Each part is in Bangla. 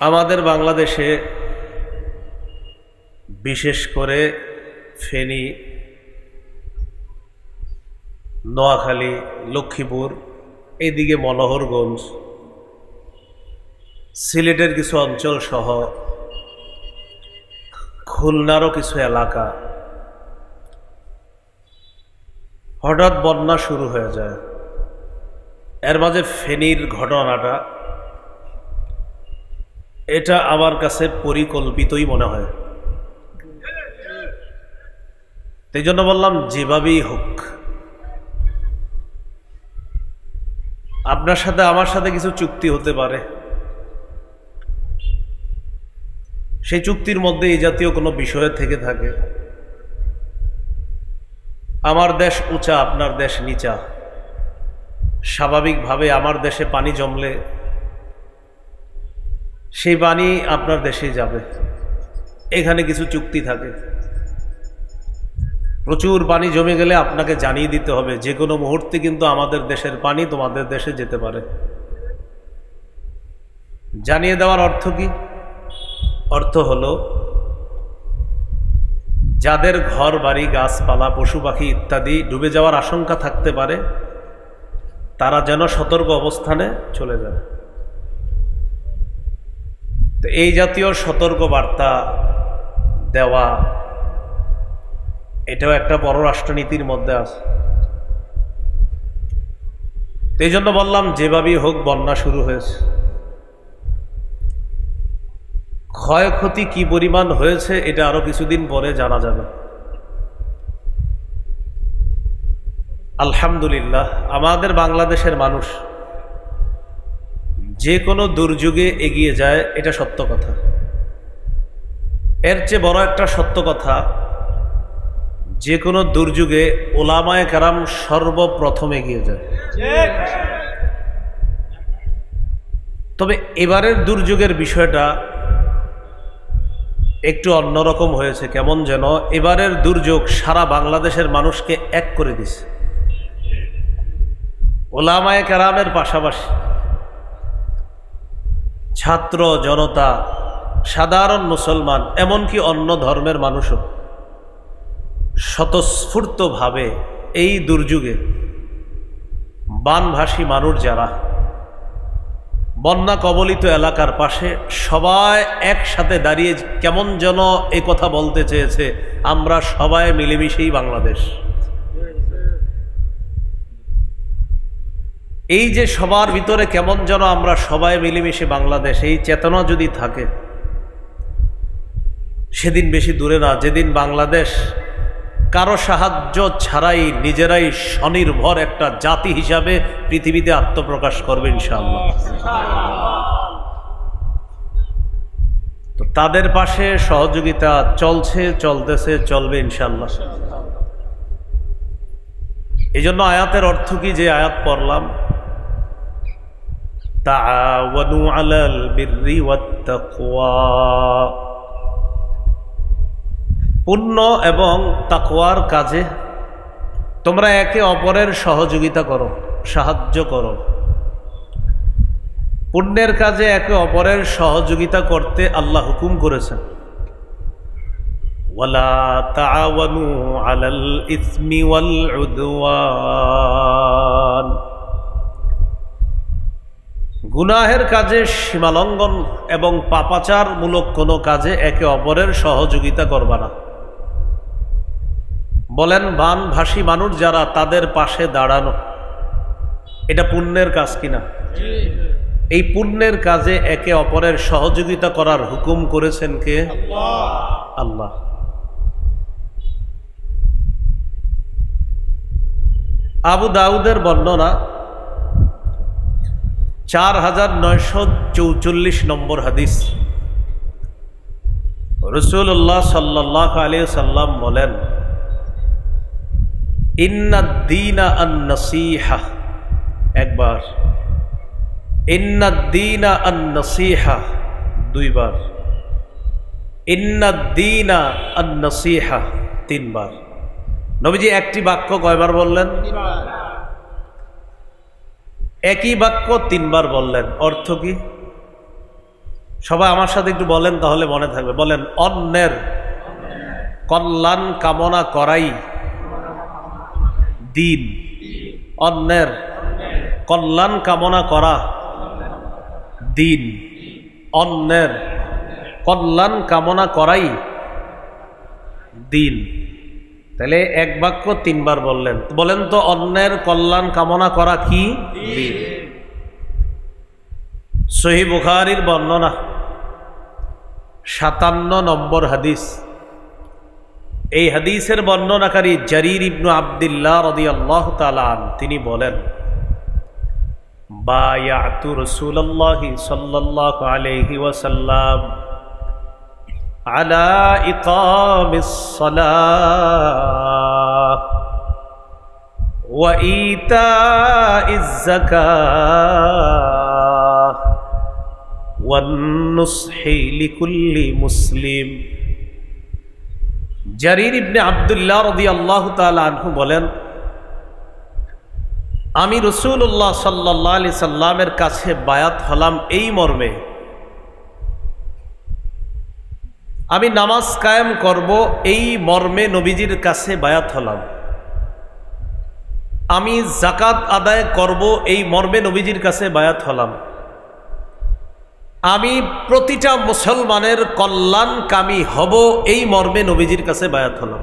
আমাদের বাংলাদেশে বিশেষ করে ফেনী, নোয়াখালী, লক্ষ্মীপুর, এইদিকে মনোহরগঞ্জ, সিলেটের কিছু অঞ্চল সহ খুলনারও কিছু এলাকা হঠাৎ বন্যা শুরু হয়ে যায়। এর মাঝে ফেনীর ঘটনাটা, এটা আমার কাছে পরিকল্পিতই মনে হয়। এই জন্য বললাম যেভাবেই হোক, আপনার সাথে আমার সাথে কিছু চুক্তি হতে পারে, সেই চুক্তির মধ্যে এই জাতীয় কোনো বিষয় থেকে থাকে। আমার দেশ উঁচা, আপনার দেশ নিচা, স্বাভাবিকভাবে আমার দেশে পানি জমলে সেই পানি আপনার দেশেই যাবে, এখানে কিছু চুক্তি থাকে। প্রচুর পানি জমে গেলে আপনাকে জানিয়ে দিতে হবে যে কোনো মুহূর্তে কিন্তু আমাদের দেশের পানি তোমাদের দেশে যেতে পারে। জানিয়ে দেওয়ার অর্থ কি? অর্থ হলো যাদের ঘর বাড়ি, গাছপালা, পশু পাখি ইত্যাদি ডুবে যাওয়ার আশঙ্কা থাকতে পারে, তারা যেন সতর্ক অবস্থানে চলে যায়। তো এই জাতীয় সতর্ক বার্তা দেওয়া, এটাও একটা পররাষ্ট্রনীতির মধ্যে আছে। এই জন্য বললাম যেভাবেই হোক বন্যা শুরু হয়েছে। ক্ষয়ক্ষতি কি পরিমাণ হয়েছে এটা আরো কিছুদিন পরে জানা যাবে। আলহামদুলিল্লাহ, আমাদের বাংলাদেশের মানুষ যে কোনো দুর্যোগে এগিয়ে যায়, এটা সত্য কথা। এর চেয়ে বড় একটা সত্য কথা, যে কোনো দুর্যোগে ওলামায়ে কেরাম সর্বপ্রথম এগিয়ে যায়। তবে এবারের দুর্যোগের বিষয়টা একটু অন্যরকম হয়েছে। কেমন যেন এবারের দুর্যোগ সারা বাংলাদেশের মানুষকে এক করে দিছে। ওলামায়ে কেরামের পাশাপাশি ছাত্র জনতা, সাধারণ মুসলমান, এমনকি অন্য ধর্মের মানুষও স্বতঃস্ফূর্তভাবে এই দুর্যোগে বানভাসী মানুষ যারা বন্যা কবলিত এলাকার পাশে, সবাই একসাথে দাঁড়িয়ে কেমন যেন এই কথা বলতে চেয়েছে, আমরা সবাই মিলেমিশেই বাংলাদেশ। এই যে সবার ভিতরে কেমন যেন আমরা সবাই মিলেমিশে বাংলাদেশ, এই চেতনা যদি থাকে, সেদিন বেশি দূরে না, যেদিন বাংলাদেশ কারো সাহায্য ছাড়াই নিজেরাই স্বনির্ভর একটা জাতি হিসাবে পৃথিবীতে আত্মপ্রকাশ করবে ইনশাআল্লাহ। তো তাদের পাশে সহযোগিতা চলছে, চলতেছে, চলবে ইনশাআল্লাহ। এই জন্য আয়াতের অর্থ কি, যে আয়াত পড়লাম, তাআওয়ানু আলাল বিররি ওয়াত তাকওয়া, পুণ্য এবং তাকওয়ার কাজে তোমরা একে অপরের সহযোগিতা করো, সাহায্য করো। পুণ্যের কাজে একে অপরের সহযোগিতা করতে আল্লাহ হুকুম করেছেন। ওয়ালা তাআওয়ানু আলাল ইসমি ওয়াল উদওয়ান, গুনাহের কাজে, সীমালঙ্ঘন এবং পাপাচারমূলক কোনো কাজে একে অপরের সহযোগিতা করবা না। বলেন, বানভাসী মানুষ যারা, তাদের পাশে দাঁড়ানো, এটা পুণ্যের কাজ কিনা? এই পুণ্যের কাজে একে অপরের সহযোগিতা করার হুকুম করেছেন কে? আল্লাহ। আবু দাউদের বর্ণনা 4944 নম্বর হাদিস। রাসূলুল্লাহ সাল্লাল্লাহু আলাইহি সাল্লাম বলেন, ইন্নাদ-দীনা আন-নাসীহা, একবার, ইন্নাদ-দীনা আন-নাসীহা, দুইবার, ইন্নাদ-দীনা আন-নাসীহা, তিনবার। নবীজি একটি বাক্য কয়বার বললেন? একই বাক্য তিনবার বললেন। অর্থ কি? সবাই আমার সাথে একটু বলেন, তাহলে মনে থাকবে। বলেন, অন্যের কল্যাণ কামনা করাই দিন। অন্যের কল্যাণ কামনা করা দিন। অন্যের কল্যাণ কামনা করাই দিন। তাহলে এক বাক্য তিনবার বললেন। বলেন তো, অন্যের কল্যাণ কামনা করা কি? দিন। সহিহ বুখারীর বর্ণনা 57 নম্বর হাদিস। এই হাদিসের বর্ণনাকারী জারির ইবনু আব্দুল্লাহ রাদিয়াল্লাহু তাআলা আনহু, তিনি বলেন, বায়াতু রাসূলুল্লাহি সাল্লাল্লাহু আলাইহি ওয়াসাল্লাম আলা ইকামিস সালাহ ওয়া ইতাইজ যাকাহ ওয়ান নুসহি লিকুল্লি মুসলিম। জারির ইবনে আব্দুল্লাহ রাদিয়াল্লাহু তাআলা আনহু বলেন, আমি রাসূলুল্লাহ সাল্লাল্লাহু আলাইহি সাল্লামের কাছে বায়াত হলাম এই মর্মে, আমি নামাজ কায়েম করব এই মর্মে নবীজির কাছে বায়াত হলাম। আমি যাকাত আদায় করব এই মর্মে নবীজির কাছে বায়াত হলাম। আমি প্রতিটা মুসলমানের কল্যাণকামী হব এই মর্মে নবীজির কাছে বায়াত হলাম।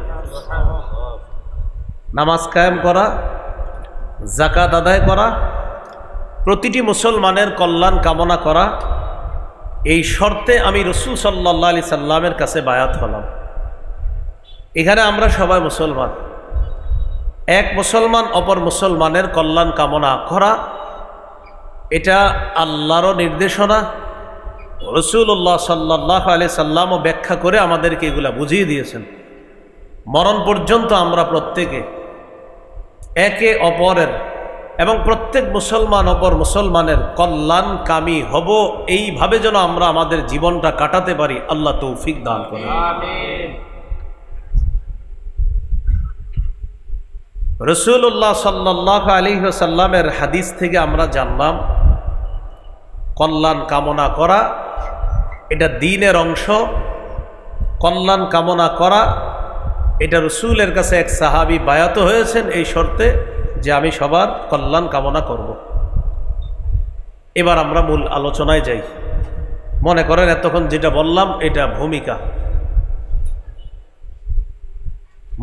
নামাজ কায়েম করা, যাকাত আদায় করা, প্রতিটি মুসলমানের কল্যাণ কামনা করা, এই শর্তে আমি রাসূল সাল্লাল্লাহু আলাইহি সাল্লামের কাছে বায়াত হলাম। এখানে আমরা সবাই মুসলমান। এক মুসলমান অপর মুসলমানের কল্যাণ কামনা করা, এটা আল্লাহরও নির্দেশনা। রাসূলুল্লাহ সাল্লাল্লাহু আলাইহি সাল্লামও ব্যাখ্যা করে আমাদেরকে এগুলা বুঝিয়ে দিয়েছেন। মরণ পর্যন্ত আমরা প্রত্যেকে একে অপরের এবং প্রত্যেক মুসলমান অপর মুসলমানের কল্যাণকামী হব, এইভাবে যেন আমরা আমাদের জীবনটা কাটাতে পারি। আল্লাহ তৌফিক দান করেন, আমিন। রাসূলুল্লাহ সাল্লাল্লাহু আলাইহি ওয়াসাল্লামের হাদিস থেকে আমরা জানলাম, কল্যাণ কামনা করা এটা দ্বীনের অংশ। কল্যাণ কামনা করা এটা রাসূলের কাছে এক সাহাবী বায়াত হয়েছেন এই শর্তে যে আমি সবার কল্যাণ কামনা করব। এবার আমরা মূল আলোচনায় যাই। মনে করেন এতক্ষণ যেটা বললাম এটা ভূমিকা,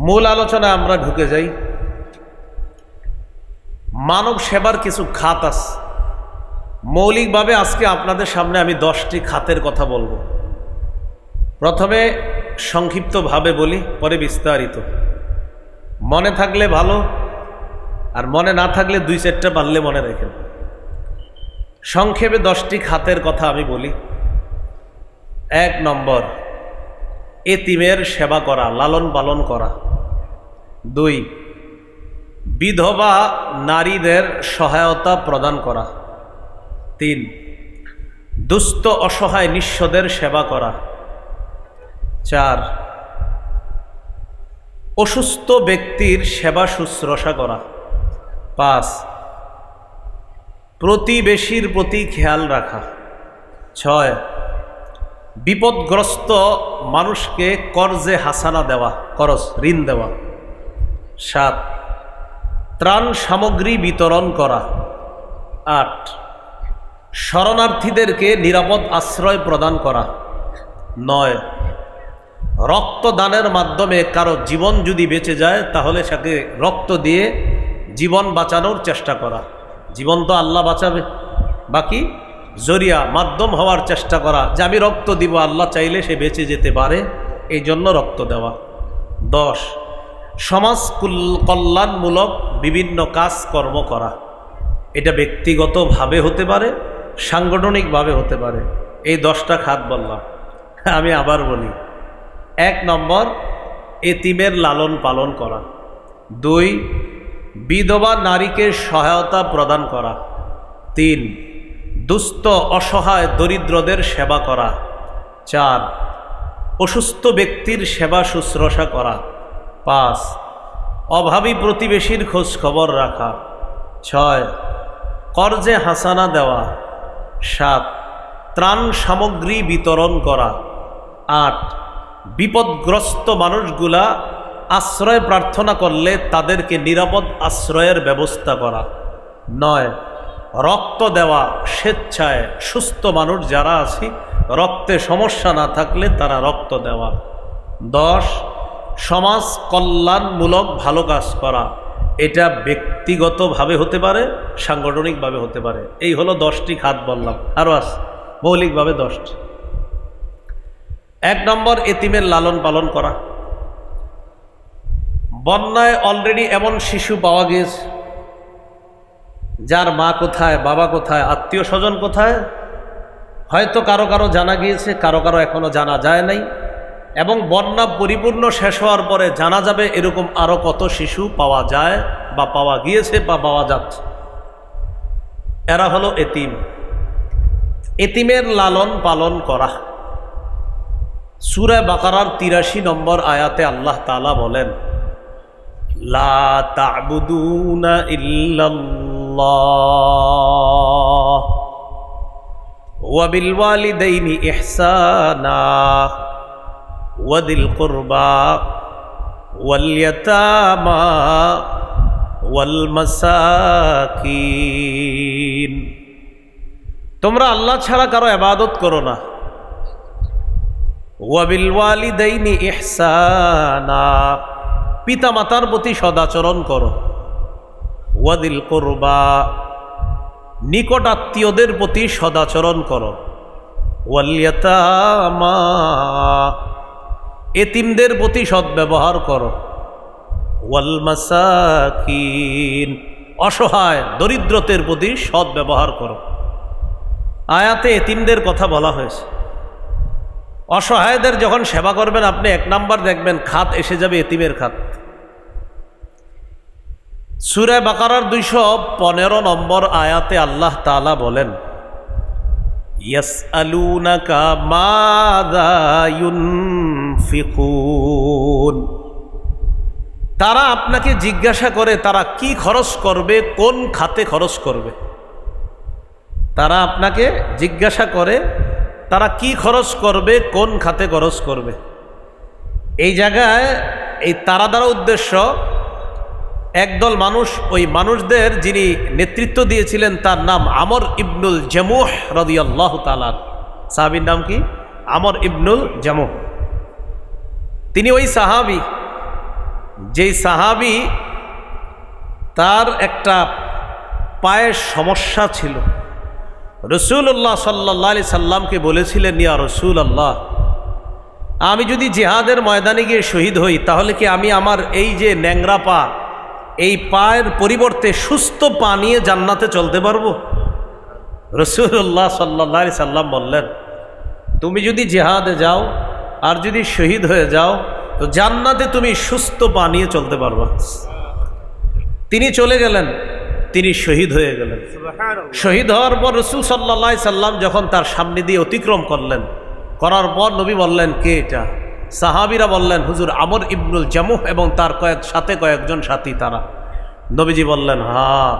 মূল আলোচনায় আমরা ঢুকে যাই। মানব সেবার কিছু খাত আছে। মৌলিকভাবে আজকে আপনাদের সামনে আমি 10টি খাতের কথা বলবো। প্রথমে সংক্ষিপ্তভাবে বলি, পরে বিস্তারিত। মনে থাকলে ভালো, আর মনে না থাকলে 2-4টা পারলে মনে রাখেন। সংক্ষেপে 10টি খাতের কথা আমি বলি। 1 নম্বর, এতিমের সেবা করা, লালন পালন করা। 2, বিধবা নারীদের সহায়তা প্রদান করা। 3, দুস্থ অসহায় নিঃস্বদের সেবা করা। 4, অসুস্থ ব্যক্তির সেবা শুশ্রূষা করা। 5, প্রতিবেশীর প্রতি খেয়াল রাখা। 6, বিপদগ্রস্ত মানুষকে কর্জে হাসানা দেওয়া, করজ ঋণ দেওয়া। 7, ত্রাণ সামগ্রী বিতরণ করা। 8, শরণার্থীদেরকে নিরাপদ আশ্রয় প্রদান করা। 9, রক্তদানের মাধ্যমে কারো জীবন যদি বেঁচে যায় তাহলে তাকে রক্ত দিয়ে জীবন বাঁচানোর চেষ্টা করা। জীবন তো আল্লাহ বাঁচাবে, বাকি জরিয়া মাধ্যম হওয়ার চেষ্টা করা, যে আমি রক্ত দিব, আল্লাহ চাইলে সে বেঁচে যেতে পারে, এই জন্য রক্ত দেওয়া। 10, সমাজ কল্যাণমূলক বিভিন্ন কাজকর্ম করা। এটা ব্যক্তিগতভাবে হতে পারে, সাংগঠনিকভাবে হতে পারে। এই 10টা খাত বললাম। আমি আবার বলি। 1 নম্বর, এতিমের লালন পালন করা। 2, বিধবা নারীকে সহায়তা প্রদান করা। 3, দুস্থ অসহায় দরিদ্রদের সেবা করা। 4, অসুস্থ ব্যক্তির সেবা শুশ্রূষা করা। 5, অভাবী প্রতিবেশীর খোঁজ খবর রাখা। 6, কর্জে হাসানা দেওয়া। 7, ত্রাণ সামগ্রী বিতরণ করা। 8 বিপদগ্রস্ত মানুষগুলা আশ্রয় প্রার্থনা করলে তাদেরকে নিরাপদ আশ্রয়ের ব্যবস্থা করা। 9 রক্ত দেওয়া স্বেচ্ছায়, সুস্থ মানুষ যারা আছে রক্তে সমস্যা না থাকলে তারা রক্ত দেওয়া। 10 সমাজ কল্যাণমূলক ভালো কাজ করা। এটা ব্যক্তিগতভাবে হতে পারে, সাংগঠনিকভাবে হতে পারে। এই হলো 10টি খাত বললাম, আরও আছে মৌলিকভাবে 10টি। 1 নম্বর এতিমের লালন পালন করা। বন্যায় অলরেডি এমন শিশু পাওয়া গিয়েছে যার মা কোথায়, বাবা কোথায়, আত্মীয় স্বজন কোথায়, হয়তো কারো কারো জানা গিয়েছে, কারো কারো এখনো জানা যায় নাই। এবং বন্যা পরিপূর্ণ শেষ হওয়ার পরে জানা যাবে এরকম আরো কত শিশু পাওয়া যায় বা পাওয়া গিয়েছে বা পাওয়া যাচ্ছে। এরা হলো এতিম। এতিমের লালন পালন করা। সূরা বাকারার 83 নম্বর আয়াতে আল্লাহ তাআলা বলেন, লা তা'বুদুনা ইল্লাল্লাহ ওয়া বিল ওয়ালিদাইনি ইহসানা ওয়াদিল কুরবা ওয়াল ইয়াতামা ওয়াল মাসাকিন। তোমরা আল্লাহ ছাড়া কারো ইবাদত করো না। ওয়া বিল ওয়ালিদাইনি ইহসানা, পিতা মাতার প্রতি সদাচরণ করো। ওয়াদিল কুরবা, নিকট আত্মীয়দের প্রতি সদাচরণ করো। ওয়াল ইয়াতামা, এতিমদের প্রতি সদ্ব্যবহার করো। ওয়াল মাসাকিন, অসহায় দরিদ্রদের প্রতি সদ্ব্যবহার করো। আয়াতে এতিমদের কথা বলা হয়েছে। অসহায়দের যখন সেবা করবেন আপনি 1 নাম্বার দেখবেন খাত এসে যাবে এতিমের খাত। সূরা বাকারার 215 নম্বর আয়াতে আল্লাহ তাআলা বলেন, ইয়াসআলুনাকা মাযা ইউনফিকুন, তারা আপনাকে জিজ্ঞাসা করে তারা কি খরচ করবে, কোন খাতে খরচ করবে। তারা আপনাকে জিজ্ঞাসা করে তারা কি খরচ করবে, কোন খাতে খরচ করবে। এই জায়গায় এই তারা দ্বারা উদ্দেশ্য একদল মানুষ, ওই মানুষদের যিনি নেতৃত্ব দিয়েছিলেন তার নাম আমর ইবনুল জামুহ রাদিয়াল্লাহু তাআলা। সাহাবীর নাম কি? আমর ইবনুল জামুহ। তিনি ওই সাহাবী যেই সাহাবী তার একটা পায়ের সমস্যা ছিল। রাসূলুল্লাহ সাল্লাল্লাহু আলাইহি সাল্লামকে বলেছিলেন, ইয়া রাসূলুল্লাহ, আমি যদি জিহাদের ময়দানে গিয়ে শহীদ হই তাহলে কি আমি আমার এই যে ন্যাংরা পা, এই পায়ের পরিবর্তে সুস্থ পা নিয়ে জান্নাতে চলতে পারবো? রাসূলুল্লাহ সাল্লাল্লাহু আলাইহি সাল্লাম বললেন, তুমি যদি জিহাদে যাও আর যদি শহীদ হয়ে যাও তো জান্নাতে তুমি সুস্থ পা নিয়ে চলতে পারবা। তিনি চলে গেলেন, তিনি শহীদ হয়ে গেলেন। শহীদ হওয়ার পর রাসূল সাল্লাল্লাহু আলাইহি সাল্লাম যখন তার সামনে দিয়ে অতিক্রম করলেন, করার পর নবী বললেন, কে এটা? সাহাবীরা বললেন, হুজুর আমর ইবনুল জামুহ এবং তার কয়েকজন সাথী তারা। নবীজি বললেন, হ্যাঁ,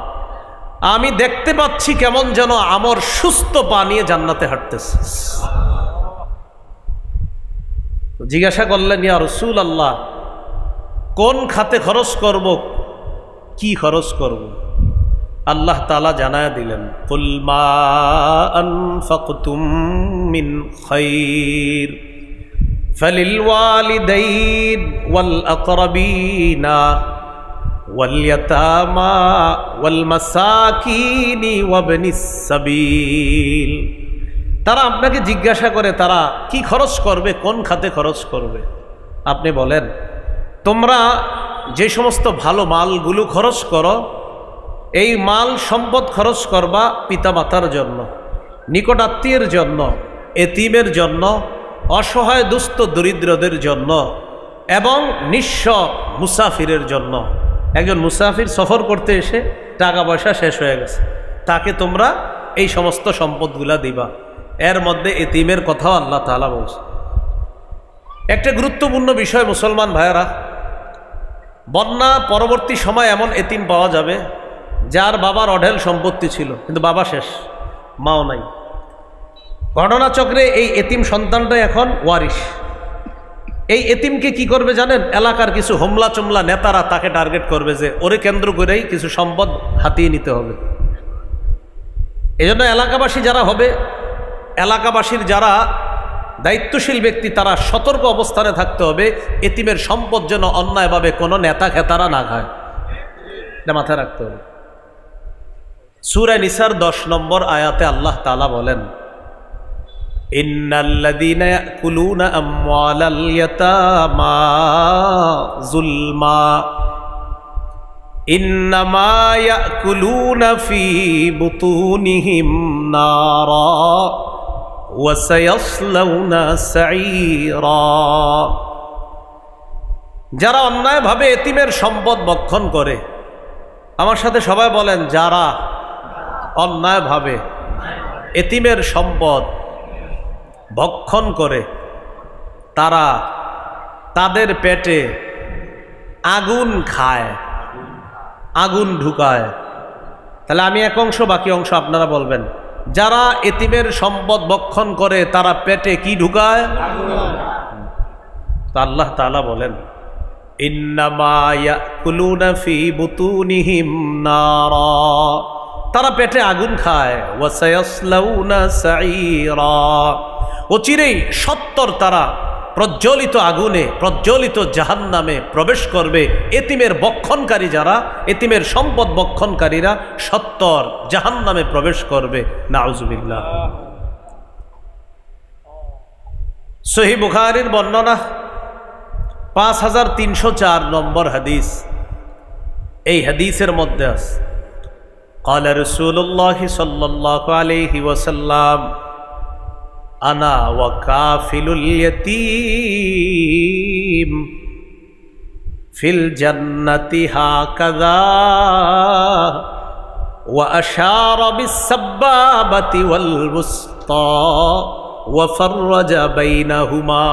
আমি দেখতে পাচ্ছি কেমন যেন আমর সুস্থ পা নিয়ে জান্নাতে হাঁটতেছে। জিজ্ঞাসা করলেন, ইয়া রাসূলুল্লাহ, কোন খাতে খরচ করব, কি খরচ করব? আল্লাহ তাআলা জানায়া দিলেন, কুল মা আনফাকতুম মিন খায়র ফালিল ওয়ালিদাইন ওয়াল আকরাবিনা ওয়াল ইয়াতামা ওয়াল মাসাকিনি ওয়াবনিস সাবিল। তারা আপনাকে জিজ্ঞাসা করে তারা কি খরচ করবে, কোন খাতে খরচ করবে। আপনি বলেন, তোমরা যে সমস্ত ভালো মালগুলো খরচ করো, এই মাল সম্পদ খরচ করবা পিতামাতার জন্য, নিকট আত্মীয়ের জন্য, এতিমের জন্য, অসহায় দুস্থ দরিদ্রদের জন্য এবং নিঃস্ব মুসাফিরের জন্য। একজন মুসাফির সফর করতে এসে টাকা পয়সা শেষ হয়ে গেছে, তাকে তোমরা এই সমস্ত সম্পদগুলা দিবা। এর মধ্যে এতিমের কথাও আল্লাহ তাআলা বলছে। একটা গুরুত্বপূর্ণ বিষয় মুসলমান ভাইয়েরা, বন্যা পরবর্তী সময় এমন এতিম পাওয়া যাবে যার বাবার অঢেল সম্পত্তি ছিল কিন্তু বাবা শেষ, মাও নাই। ঘটনাচক্রে এই এতিম সন্তানটা এখন ওয়ারিশ। এই এতিমকে কি করবে জানেন? এলাকার কিছু হোমলা চোমলা নেতারা তাকে টার্গেট করবে যে ওরে কেন্দ্র করেই কিছু সম্পদ হাতিয়ে নিতে হবে। এই জন্য এলাকাবাসী যারা হবে, এলাকাবাসীর যারা দায়িত্বশীল ব্যক্তি, তারা সতর্ক অবস্থানে থাকতে হবে এতিমের সম্পদ যেন অন্যায়ভাবে কোনো নেতা খেতারা না খায়। এটা মাথায় রাখতে হবে। সূরা নিসার 10 নম্বর আয়াতে আল্লাহ তাআলা বলেন, ইন্নাল্লাযীনা ইয়াকুলুনা আমওয়ালাল ইয়াতামা যুলমা ইন্নামা ইয়াকুলুনা ফি বুতুনিহিম নারা ওয়া সায়াসলাউনা সাঈরা। যারা অন্যায়ভাবে এতিমের সম্পদ ভক্ষণ করে, আমার সাথে সবাই বলেন, যারা অন্যায়ভাবে এতিমের সম্পদ ভক্ষণ করে তারা তাদের পেটে আগুন খায়, আগুন ঢুকায়। তাহলে আমি এক অংশ, বাকি অংশ আপনারা বলবেন। যারা এতিমের সম্পদ ভক্ষণ করে তারা পেটে কি ঢুকায়? তো আল্লাহ তাআলা বলেন, ইন্নামা ইয়াকুলুনা ফি বুতুনিহিম নারা, তারা পেটে আগুন খায়। ওয়া সায়াসলাউনা সাঈরা, অচিরেই সত্তর তারা প্রজ্বলিত আগুনে, প্রজ্বলিত জাহান্নামে প্রবেশ করবে। এতিমের বক্ষণকারী যারা, এতিমের সম্পদ বক্ষণকারীরা সত্তর জাহান্নামে প্রবেশ করবে। নাউজুবিল্লাহ। সহিহ বুখারীর বর্ণনা 5304 নম্বর হাদিস। এই হাদিসের মধ্যে আছে, قال رسول الله صلى الله عليه وسلم أنا وكافل اليتيم في الجنة هكذا وأشار بالسبابة والوسطى وفرج بينهما।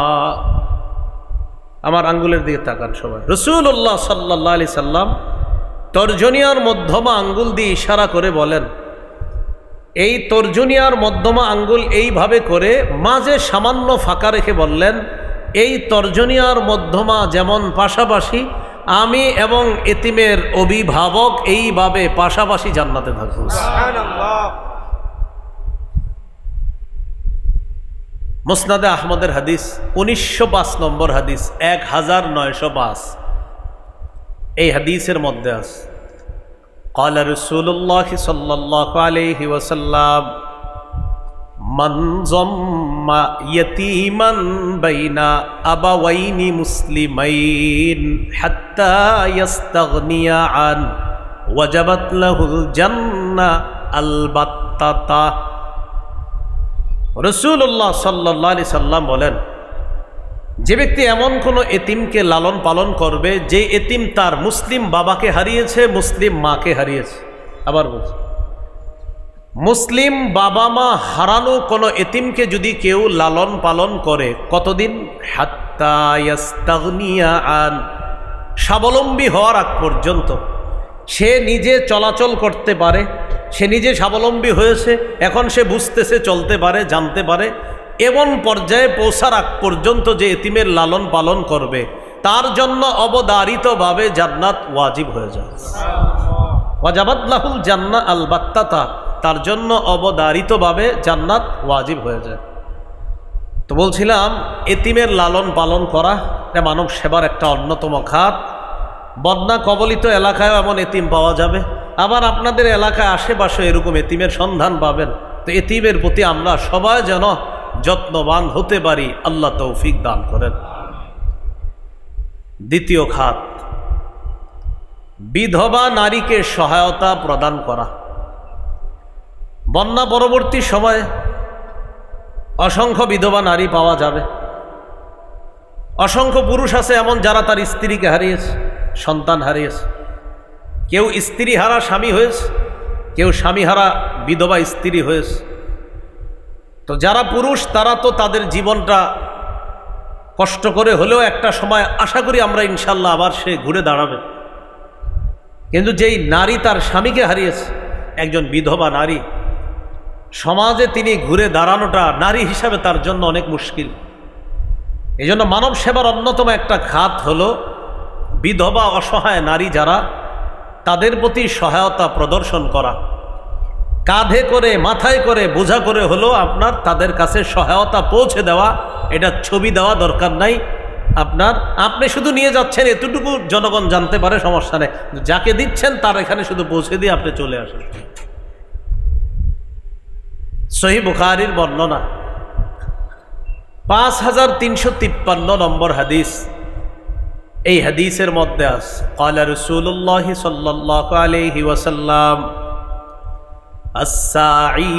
আমার আঙ্গুলের দিকে তাকান সবাই। রাসূলুল্লাহ সাল্লাল্লাহু আলাইহি সাল্লাম তর্জনিয়ার মধ্যমা আঙ্গুল দিয়ে ইশারা করে বলেন, এই তর্জনিয়ার মধ্যমা আঙ্গুল এইভাবে করে মাঝে সামান্য ফাঁকা রেখে বললেন, এই তর্জনিয়ার মধ্যমা যেমন পাশাপাশি, আমি এবং এতিমের অভিভাবক এইভাবে পাশাপাশি জান্নাতে থাকব। সুবহানাল্লাহ। মুসনাদে আহমদের হাদিস 1905 নম্বর হাদিস, 1905। এই হাদিসের মধ্যে আছে, قال رسول الله صلى الله عليه وسلم من ضم يتيما بين أبوين مسلمين حتى يستغني عنه وجبت له الجنة البتة। রাসূলুল্লাহ সাল্লাল্লাহু আলাইহি সাল্লাম বলেন, যে ব্যক্তি এমন কোনো এতিমকে লালন পালন করবে যে এতিম তার মুসলিম বাবাকে হারিয়েছে, মুসলিম মাকে হারিয়েছে। আবার বলছি, মুসলিম বাবা মা হারানো কোনো এতিমকে যদি কেউ লালন পালন করে, কতদিন? হাত্তা ইয়াস্তাগনিয়া আন, স্বাবলম্বী হওয়ার আগ পর্যন্ত। সে নিজে চলাচল করতে পারে, সে নিজে স্বাবলম্বী হয়েছে, এখন সে বুঝতেছে, চলতে পারে, জানতে পারে, এমন পর্যায়ে পৌঁছার আগ পর্যন্ত যে এতিমের লালন পালন করবে তার জন্য অবধারিতভাবে জান্নাত ওয়াজিব হয়ে যায়। ওয়াজাবাত লাহুল জান্নাহ আল বাত্তাতা, তার জন্য অবধারিতভাবে জান্নাত ওয়াজিব হয়ে যায়। তো বলছিলাম, এতিমের লালন পালন করা এটা মানব সেবার একটা অন্যতম খাত। বন্যা কবলিত এলাকায় এমন এতিম পাওয়া যাবে, আবার আপনাদের এলাকায় আশেপাশে এরকম এতিমের সন্ধান পাবেন। তো এতিমের প্রতি আমরা সবাই যেন যত্নবান হতে পারি, আল্লাহ তৌফিক দান করেন। দ্বিতীয় খাত, বিধবা নারীকে সহায়তা প্রদান করা। বন্যা পরবর্তী সময়ে অসংখ্য বিধবা নারী পাওয়া যাবে। অসংখ্য পুরুষ আছে এমন যারা তার স্ত্রীকে হারিয়েছে, সন্তান হারিয়েছে। কেউ স্ত্রী হারা স্বামী হয়েছে, কেউ স্বামী হারা বিধবা স্ত্রী হয়েছে। তো যারা পুরুষ তারা তো তাদের জীবনটা কষ্ট করে হলেও একটা সময় আশা করি আমরা ইনশাল্লাহ আবার সে ঘুরে দাঁড়াবে। কিন্তু যেই নারী তার স্বামীকে হারিয়েছে, একজন বিধবা নারী, সমাজে তিনি ঘুরে দাঁড়ানোটা নারী হিসাবে তার জন্য অনেক মুশকিল। এই জন্য মানব সেবার অন্যতম একটা খাত হলো বিধবা অসহায় নারী যারা, তাদের প্রতি সহায়তা প্রদর্শন করা, কাঁধে করে মাথায় করে বোঝা করে হলো আপনার তাদের কাছে সহায়তা পৌঁছে দেওয়া। এটা ছবি দেওয়া দরকার নাই আপনার, আপনি শুধু নিয়ে যাচ্ছেন এতটুকু জনগণ জানতে পারে, সমস্যা নেই। যাকে দিচ্ছেন তার এখানে শুধু পৌঁছে দিয়ে আপনি চলে আসেন। সহিহ বুখারীর বর্ণনা 5353 নম্বর হাদিস। এই হাদিসের মধ্যে আছে ক্বালা রাসূলুল্লাহ সাল্লাল্লাহু আলাইহি ওয়াসাল্লাম আস-সাঈ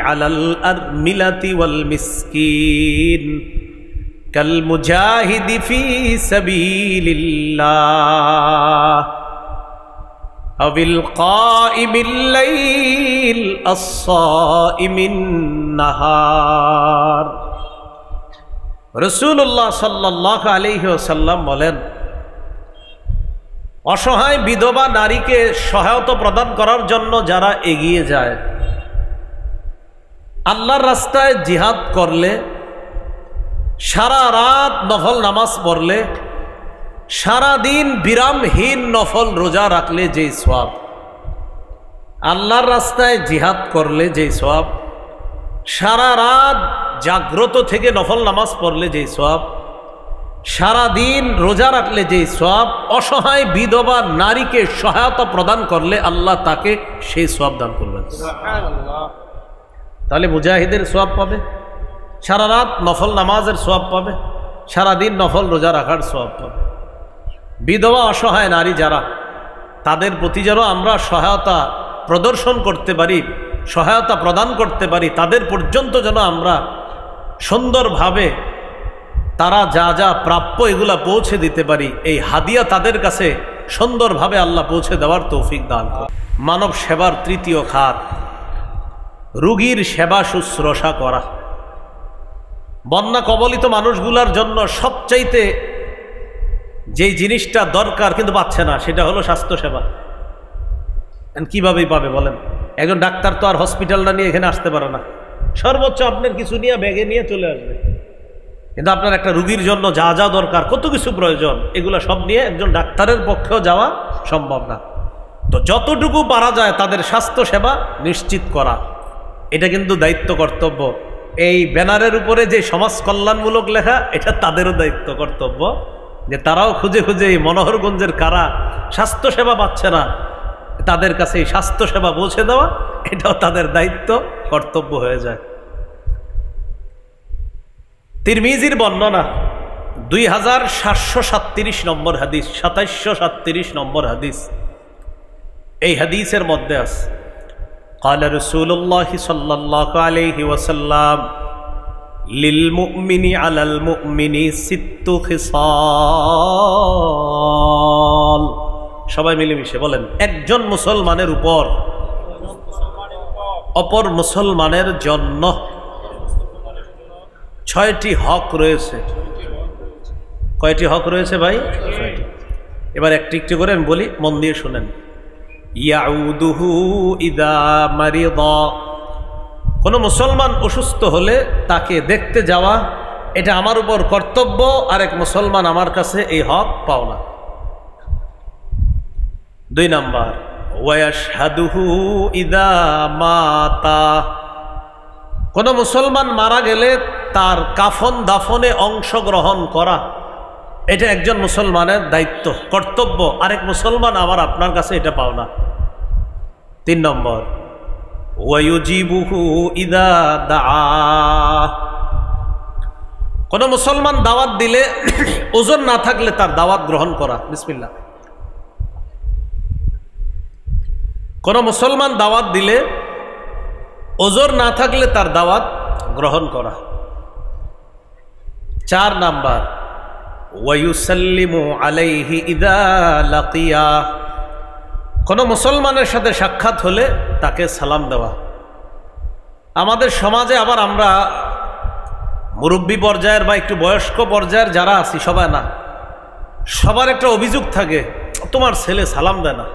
আলাল আরমিলাতি ওয়াল মিসকিন কাল মুজাহিদি ফি সাবিলিল্লাহ আবিল কাইমিল লাইল আস-সাইমিন নাহার। রাসূলুল্লাহ সাল্লাল্লাহু আলাইহি ওয়াসাল্লাম বলেন, অসহায় বিধবা নারীকে সহায়তা প্রদান করার জন্য যারা এগিয়ে যায়, আল্লাহর রাস্তায় জিহাদ করলে, সারা রাত নফল নামাজ পড়লে, সারা দিন বিরামহীন নফল রোজা রাখলে যেই সওয়াব, আল্লাহর রাস্তায় জিহাদ করলে যেই সওয়াব, সারা রাত জাগ্রত থেকে নফল নামাজ পড়লে যেই সওয়াব, সারা দিন রোজা রাখলে যেই সওয়াব, অসহায় বিধবা নারীকে সহায়তা প্রদান করলে আল্লাহ তাকে সেই সওয়াব দান করবেন। তাহলে মুজাহিদের সওয়াব পাবে, সারা রাত নফল নামাজের সওয়াব পাবে, সারা দিন নফল রোজা রাখার সওয়াব পাবে। বিধবা অসহায় নারী যারা, তাদের প্রতি যেন আমরা সহায়তা প্রদর্শন করতে পারি, সহায়তা প্রদান করতে পারি, তাদের পর্যন্ত যেন আমরা সুন্দরভাবে তারা যা যা প্রাপ্য এগুলা পৌঁছে দিতে পারি, এই হাদিয়া তাদের কাছে সুন্দরভাবে আল্লাহ পৌঁছে দেওয়ার তৌফিক দান করে। মানব সেবার তৃতীয় খাত, রোগীর সেবা শুশ্রূষা করা। বন্যা কবলিত মানুষগুলার জন্য সবচাইতে যেই জিনিসটা দরকার কিন্তু পাচ্ছে না, সেটা হলো স্বাস্থ্যসেবা। কিভাবেই পাবে বলেন? একজন ডাক্তার তো আর হসপিটালটা নিয়ে এখানে আসতে পারে না, সর্বোচ্চ আপনার কিছু নিয়ে ব্যাগে নিয়ে চলে আসবে। কিন্তু আপনার একটা রোগীর জন্য যা যা দরকার, কত কিছু প্রয়োজন, এগুলো সব নিয়ে একজন ডাক্তারের পক্ষেও যাওয়া সম্ভব না। তো যতটুকু পারা যায় তাদের স্বাস্থ্য সেবা নিশ্চিত করা, এটা কিন্তু দায়িত্ব কর্তব্য। এই ব্যানারের উপরে যে সমাজ কল্যাণমূলক লেখা, এটা তাদেরও দায়িত্ব কর্তব্য যে তারাও খুঁজে খুঁজে এই মনোহরগঞ্জের কারা স্বাস্থ্য সেবা পাচ্ছে না, তাদের কাছে এই স্বাস্থ্য সেবা পৌঁছে দেওয়া, এটাও তাদের দায়িত্ব কর্তব্য হয়ে যায়। তিরমিজির বর্ণনা 2737 নম্বর হাদিস, 2737 নম্বর হাদিস। এই হাদিসের মধ্যে আছে ক্বালা রাসূলুল্লাহ সাল্লাল্লাহু আলাইহি ওয়াসাল্লাম লিল মুমিনি আলাল মুমিনি সিত্তু খিসাল। সবাই মিলেমিশে বলেন, একজন মুসলমানের উপর অপর মুসলমানের জন্য 6টি হক রয়েছে। কয়টি হক রয়েছে ভাই? 6টি। এবার একটি একটি করে আমি বলি, মন দিয়ে শুনেন। ইয়াউদুহু ইদা মারিদা, কোন মুসলমান অসুস্থ হলে তাকে দেখতে যাওয়া, এটা আমার উপর কর্তব্য, আরেক মুসলমান আমার কাছে এই হক পাওনা। 2 নাম্বার, ওয়াশহাদুহু ইদা মাতা, কোন মুসলমান মারা গেলে তার কাফন দাফনে অংশগ্রহণ করা, এটা একজন মুসলমানের দায়িত্ব কর্তব্য, আরেক মুসলমান আমার আপনার কাছে এটা পাওনা। 3 নম্বর, ওয়ায়ুজিবুহু ইদা দাআ, কোন মুসলমান দাওয়াত দিলে ওজন না থাকলে তার দাওয়াত গ্রহণ করা। বিসমিল্লাহ। কোন মুসলমান দাওয়াত দিলে ওজর না থাকলে তার দাওয়াত গ্রহণ করা। 4 নাম্বার, ওয়ায়ুসাল্লিমু আলাইহি ইদা লাকিয়া, কোন মুসলমানের সাথে সাক্ষাৎ হলে তাকে সালাম দেওয়া। আমাদের সমাজে আবার আমরা মুরব্বী পর্যায়ের বা একটু বয়স্ক পর্যায়ের যারা আছি, সবাই না, সবার একটা অভিযোগ থাকে, তোমার ছেলে সালাম দেয় না।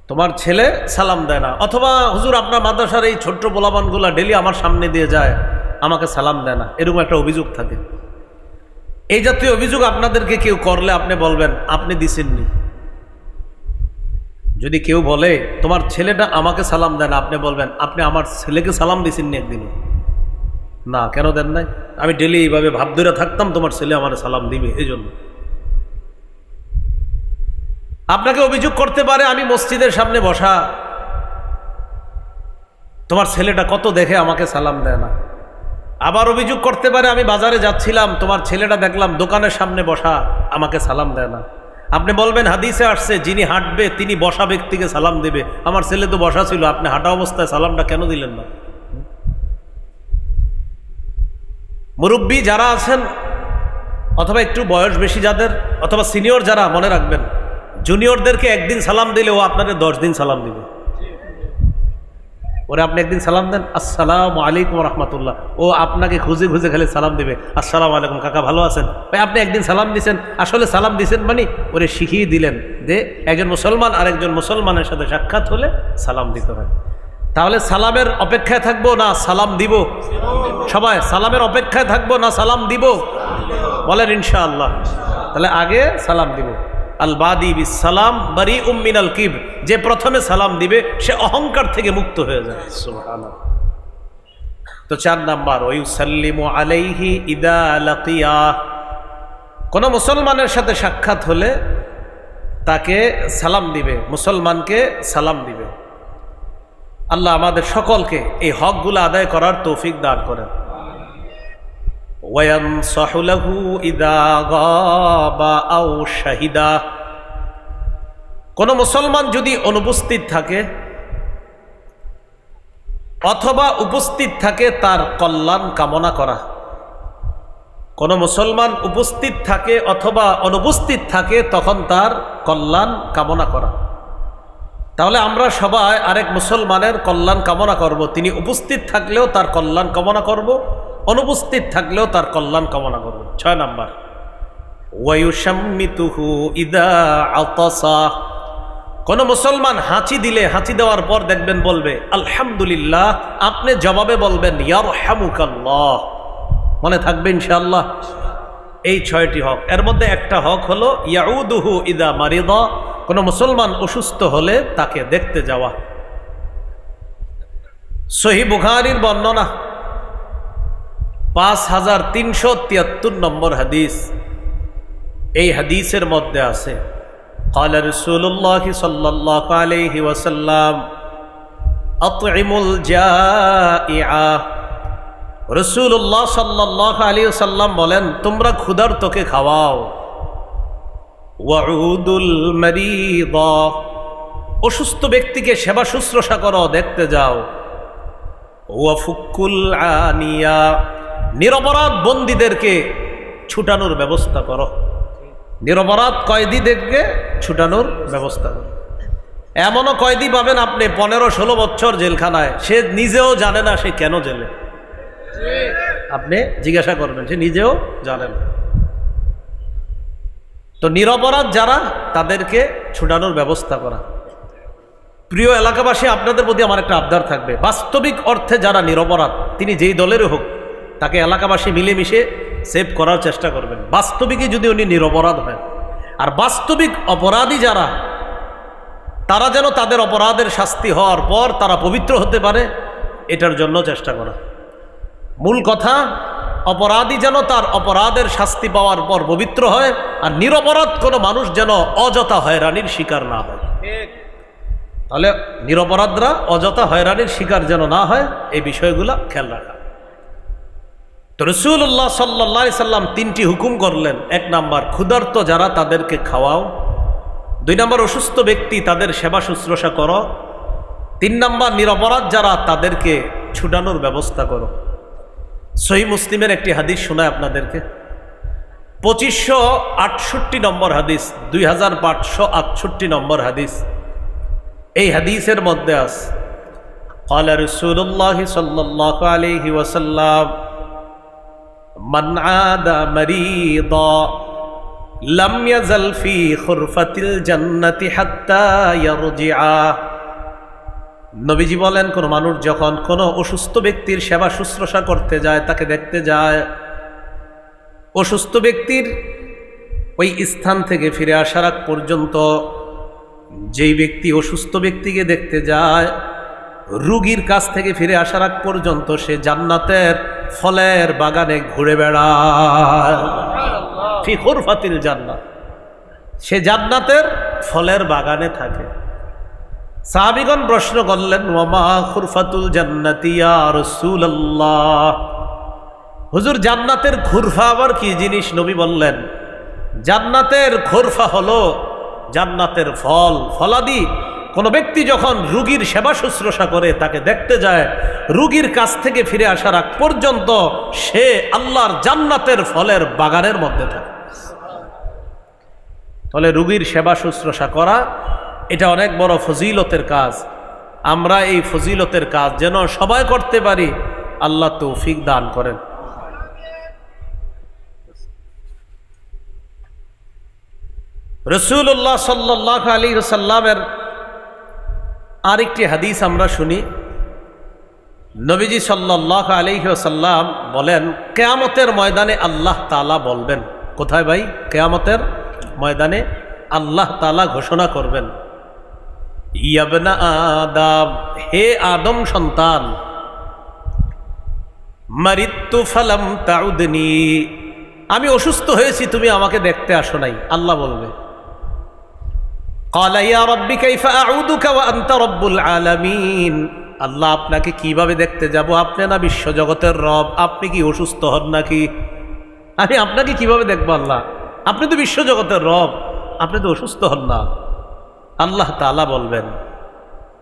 তোমার ছেলে সালাম দেয় না, অথবা হুজুর আপনার মাদ্রাসার এই ছোট্ট পোলাপানগুলা ডেলি আমার সামনে দিয়ে যায়, আমাকে সালাম দেয় না, এরকম একটা অভিযোগ থাকে। এই জাতীয় অভিযোগ আপনাদেরকে কেউ করলে আপনি বলবেন আপনি দিছেননি। যদি কেউ বলে তোমার ছেলেটা আমাকে সালাম দেয় না, আপনি বলবেন আপনি আমার ছেলেকে সালাম দিছেননি একদিনও? না, কেন দেন নাই? আমি ডেলি এইভাবে ভাব ধরে থাকতাম তোমার ছেলে আমার সালাম দিবে, এই জন্য। আপনাকে অভিযোগ করতে পারে আমি মসজিদের সামনে বসা, তোমার ছেলেটা কত দেখে আমাকে সালাম দেয় না। আবার অভিযোগ করতে পারে আমি বাজারে যাচ্ছিলাম, তোমার ছেলেটা দেখলাম দোকানের সামনে বসা, আমাকে সালাম দেয় না। আপনি বলবেন হাদিসে আসছে যিনি হাঁটবে তিনি বসা ব্যক্তিকে সালাম দেবে, আমার ছেলে তো বসা ছিল, আপনি হাঁটা অবস্থায় সালামটা কেন দিলেন না? মুরব্বী যারা আছেন অথবা একটু বয়স বেশি যাদের, অথবা সিনিয়র যারা, মনে রাখবেন জুনিয়রদেরকে একদিন সালাম দিলে ও আপনাকে 10 দিন সালাম দিবে। ওরে আপনি একদিন সালাম দেন, আসসালামু আলাইকুম রহমতুল্লাহ, ও আপনাকে খুঁজে খুঁজে খালি সালাম দিবে, আসসালামু আলাইকুম কাকা ভালো আছেন? ভাই আপনি একদিন সালাম দিছেন, আসলে সালাম দিছেন মানে ওরে শিখিয়ে দিলেন যে একজন মুসলমান আরেকজন মুসলমানের সাথে সাক্ষাৎ হলে সালাম দিতে হয়। তাহলে সালামের অপেক্ষায় থাকবো না সালাম দিব? সবাই সালামের অপেক্ষায় থাকবো না সালাম দিব? বলেন ইনশাআল্লাহ। তাহলে আগে সালাম দিব। আল বাদি বিস সালাম বারিউম মিনাল কিবর, যে প্রথমে সালাম দিবে সে অহংকার থেকে মুক্ত হয়ে যায়। সুবহানাল্লাহ। তো 4 নাম্বার, ওয়ায়ুসাল্লিমু আলাইহি ইদা লাকিয়া, কোন মুসলমানের সাথে সাক্ষাৎ হলে তাকে সালাম দিবে, মুসলমানকে সালাম দিবে। আল্লাহ আমাদের সকলকে এই হকগুলো আদায় করার তৌফিক দান করেন। ওয়ায়ানসাহু লাহু ইদা গাবা আও শাহিদা, কোন মুসলমান যদি অনুপস্থিত থাকে অথবা উপস্থিত থাকে তার কল্যাণ কামনা করা। কোন মুসলমান উপস্থিত থাকে অথবা অনুপস্থিত থাকে তখন তার কল্যাণ কামনা করা। তাহলে আমরা সবাই আরেক মুসলমানের কল্যাণ কামনা করব, তিনি উপস্থিত থাকলেও তার কল্যাণ কামনা করব, অনুপস্থিত থাকলেও তার কল্যাণ কামনা করব। 6 নাম্বার, ওয়ায়ুশাম্মিতুহু ইদা আতাসা, কোন মুসলমান হাঁচি দিলে হাঁচি দেওয়ার পর দেখবেন বলবে আলহামদুলিল্লাহ, আপনি জবাবে বলবেন ইয়ারহামুকাল্লাহ। মনে থাকবে ইনশাআল্লাহ। এই 6টি হক, এর মধ্যে একটা হক হলো ইয়াউদুহু ইদা মারিদা, কোন মুসলমান অসুস্থ হলে তাকে দেখতে যাওয়া। সহিহ বুখারীর বর্ণনা 5373 নম্বর হাদিস। এই হাদিসের মধ্যে আছে قال رسول الله صلى الله عليه وسلم أطعموا الجائع, রাসূলুল্লাহ সাল্লাল্লাহু আলাইহি ওয়াসাল্লাম বলেন তোমরা ক্ষুধার্তকে খাওয়াও। ওয়াউদুল মারিদা, অসুস্থ ব্যক্তিকে সেবা শুশ্রূষা করো, দেখতে যাও। ওয়াফুকুল আনিয়া, নিরপরাধ বন্দীদেরকে ছুটানোর ব্যবস্থা করো। নিরপরাধ কয়েদিদেরকে ছুটানোর ব্যবস্থা করো। এমনও কয়েদি পাবেন আপনি 15-16 বছর জেলখানায়, সে নিজেও জানে না সে কেন জেলে। আপনি জিজ্ঞাসা করবেন, সে নিজেও জানে না। তো নিরপরাধ যারা তাদেরকে ছুটানোর ব্যবস্থা করা। প্রিয় এলাকাবাসী, আপনাদের প্রতি আমার একটা আবদার থাকবে, বাস্তবিক অর্থে যারা নিরপরাধ তিনি যেই দলেরই হোক তাকে এলাকাবাসী মিলেমিশে সেভ করার চেষ্টা করবেন, বাস্তবিকই যদি উনি নিরপরাধ হয়। আর বাস্তবিক অপরাধী যারা, তারা যেন তাদের অপরাধের শাস্তি হওয়ার পর তারা পবিত্র হতে পারে, এটার জন্য চেষ্টা করা। মূল কথা, অপরাধী যেন তার অপরাধের শাস্তি পাওয়ার পর পবিত্র হয়, আর নিরপরাধ কোনো মানুষ যেন অযথা হয়রানির শিকার না হয়। তাহলে নিরপরাধরা অযথা হয়রানির শিকার যেন না হয়, এই বিষয়গুলো খেয়াল রাখা। তো রাসূলুল্লাহ সাল্লাল্লাহু আলাইহি সাল্লাম 3টি হুকুম করলেন। 1 নাম্বার, ক্ষুধার্ত যারা তাদেরকে খাওয়াও। 2 নাম্বার, অসুস্থ ব্যক্তি তাদের সেবা শুশ্রূষা করো। 3 নাম্বার, নিরপরাধ যারা তাদেরকে ছুটানোর ব্যবস্থা করো। সহিহ মুসলিমের একটি হাদিস শোনায় আপনাদেরকে, 2568 নম্বর হাদিস, 2568 নম্বর হাদিস। এই হাদিসের মধ্যে আছে قال رسول الله صلى الله عليه وسلم من عاد مريضا লাম ইয়াজাল ফি খুরফাতিল জান্নাতি হাত্তা ইয়ারজিআ। নবীজি বলেন, কোন মানুষ যখন কোন অসুস্থ ব্যক্তির সেবা শুশ্রূষা করতে যায়, তাকে দেখতে যায়, অসুস্থ ব্যক্তির ওই স্থান থেকে ফিরে আসার আগ পর্যন্ত যেই ব্যক্তি অসুস্থ ব্যক্তিকে দেখতে যায়, রোগীর কাছ থেকে ফিরে আসার আগ পর্যন্ত সে জান্নাতের ফলের বাগানে ঘুরে বেড়ায়। ফি খুরফাতিল জান্নাত, সে জান্নাতের ফলের বাগানে থাকে। সাহাবীগণ প্রশ্ন করলেন, ওয়ামা খুরফাতুল জান্নাতি ইয়া রাসূলুল্লাহ, হুজুর জান্নাতের খুরফা আবার কি জিনিস? নবী বললেন, জান্নাতের খুরফা হলো জান্নাতের ফল, ফলাদি। কোন ব্যক্তি যখন রোগীর সেবা শুশ্রূষা করে, তাকে দেখতে যায়, রোগীর কাছ থেকে ফিরে আসার আগ পর্যন্ত সে আল্লাহর জান্নাতের ফলের বাগানের মধ্যে থাকে। তাহলে রোগীর সেবা শুশ্রূষা করা এটা অনেক বড় ফজিলতের কাজ। আমরা এই ফজিলতের কাজ যেন সবাই করতে পারি, আল্লাহ তৌফিক দান করেন। রাসূলুল্লাহ সাল্লাল্লাহু আলাইহি ওয়াসাল্লামের আরেকটি হাদিস আমরা শুনি। নবীজি সাল্লাল্লাহু আলাইহি ওয়াসাল্লাম বলেন, কিয়ামতের ময়দানে আল্লাহ তাআলা বলবেন, কোথায় ভাই? কিয়ামতের ময়দানে আল্লাহ তাআলা ঘোষণা করবেন, ইয়া আদম, হে আদম সন্তান, মারিতু ফালাম তাউদনি, আমি অসুস্থ হয়েছি, তুমি আমাকে দেখতে আসো নাই। আল্লাহ বলবে, ক্বালা ইয়া রাব্বি কাইফা আউদুকা ওয়া আনতা রাব্বুল আলামিন, আল্লাহ আপনাকে কিভাবে দেখতে যাব? আপনি না বিশ্বজগতের রব, আপনি কি অসুস্থ হন নাকি? আমি আপনাকে কিভাবে দেখবো? আল্লাহ, আপনি তো বিশ্বজগতের রব, আপনি তো অসুস্থ হন না। আল্লাহ তাআলা বলবেন,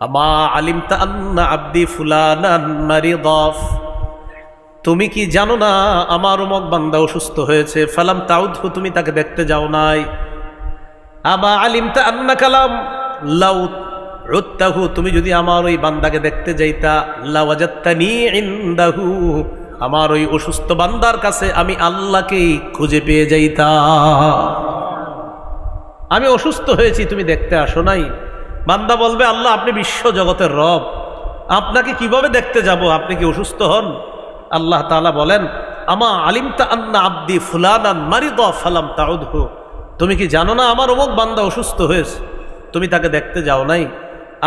আমা আলিমতা আন্না আব্দি ফুলানান মারিদাফ, তুমি কি জানো না আমার অমুক বান্দা অসুস্থ হয়েছে? ফালাম তাউদহু, তুমি তাকে দেখতে যাও নাই। আমা আলিমতা আন্না কালাম লাউ উত্তাহু, তুমি যদি আমার ওই বান্দাকে দেখতে যাইতা, লাওয়াজাত্তানি ইনদাহু, আমার ওই অসুস্থ বান্দার কাছে আমি আল্লাহকেই খুঁজে পেয়ে যাইতাম। আমি অসুস্থ হয়েছি, তুমি দেখতে আসো নাই। বান্দা বলবে, আল্লাহ আপনি বিশ্ব জগতের রব, আপনাকে কিভাবে দেখতে যাব? আপনি কি অসুস্থ হন? আল্লাহ তাআলা বলেন, আমা আলিমতা আন্না আব্দি ফুলানান মারিদা ফালাম তাউদহু, তুমি কি জানো না আমার অমুক বান্দা অসুস্থ হয়েছে, তুমি তাকে দেখতে যাও নাই।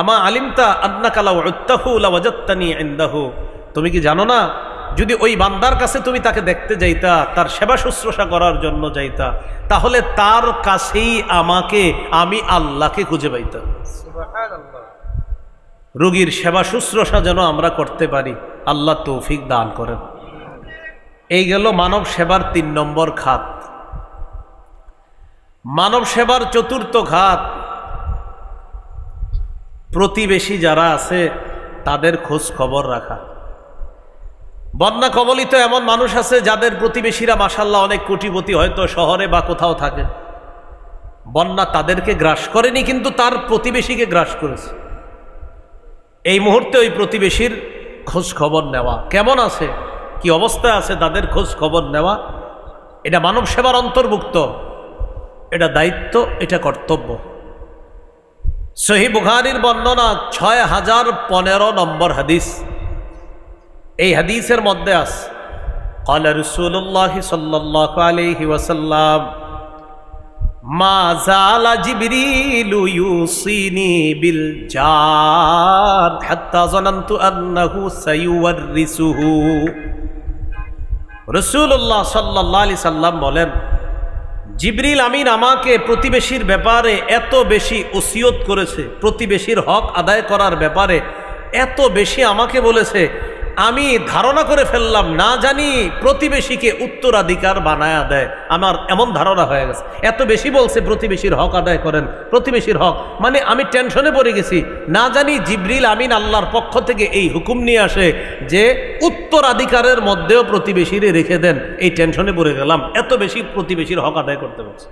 আমা আলিমতা আন্নাকা লাউ উত্তাহু লাওয়াজাত্তানি ইনদাহু, তুমি কি জানো না যদি ওই বান্দার কাছে তুমি তাকে দেখতে যাইতা, তার সেবা শুশ্রূষা করার জন্য যাইতা, তাহলে তার কাছেই আমি আল্লাহকে খুঁজে পাইতাম। সুবহানাল্লাহ। রোগীর সেবা শুশ্রূষা যেন আমরা করতে পারি, আল্লাহ তৌফিক দান করেন। এই গেল মানব সেবার ৩ নম্বর খাত। মানব সেবার ৪র্থ খাত, প্রতিবেশী যারা আছে তাদের খোঁজ খবর রাখা। বন্যা কবলিত এমন মানুষ আছে যাদের প্রতিবেশীরা মাশাআল্লাহ অনেক কোটিপতি, হয়তো শহরে বা কোথাও থাকে। বন্যা তাদেরকে গ্রাস করেনি, কিন্তু তার প্রতিবেশীকে গ্রাস করেছে। এই মুহূর্তে ওই প্রতিবেশীর খোঁজ খবর নেওয়া, কেমন আছে, কি অবস্থায় আছে, তাদের খোঁজ খবর নেওয়া, এটা মানব সেবার অন্তর্ভুক্ত। এটা দায়িত্ব, এটা কর্তব্য। সহিহ বুখারীর বর্ণনা ৬০১৫ নম্বর হাদিস। এই হাদিসের মধ্যে আছে, ক্বালা রাসূলুল্লাহ সাল্লাল্লাহু আলাইহি ওয়াসাল্লাম, মা যালা জিবরিলু ইউসিনি বিল জার হাত্তা যানানতু আন্নাহু সায়ুওয়ারিসুহু। রাসূলুল্লাহ সাল্লাল্লাহু আলাইহি সাল্লাম বলেন, জিবরিল আমিন আমাকে প্রতিবেশীর ব্যাপারে এত বেশি ওসিয়ত করেছে, প্রতিবেশীর হক আদায় করার ব্যাপারে এত বেশি আমাকে বলেছে, আমি ধারণা করে ফেললাম না জানি প্রতিবেশীকে উত্তরাধিকার বানায়া দেয়। আমার এমন ধারণা হয়ে গেছে, এত বেশি বলছে প্রতিবেশীর হক আদায় করেন, প্রতিবেশীর হক, মানে আমি টেনশনে পড়ে গেছি। না জানি জিবরিল আমিন আল্লাহর পক্ষ থেকে এই হুকুম নিয়ে আসে যে উত্তরাধিকারের মধ্যেও প্রতিবেশীরে রেখে দেন, এই টেনশনে পড়ে গেলাম, এত বেশি প্রতিবেশীর হক আদায় করতে বলছে।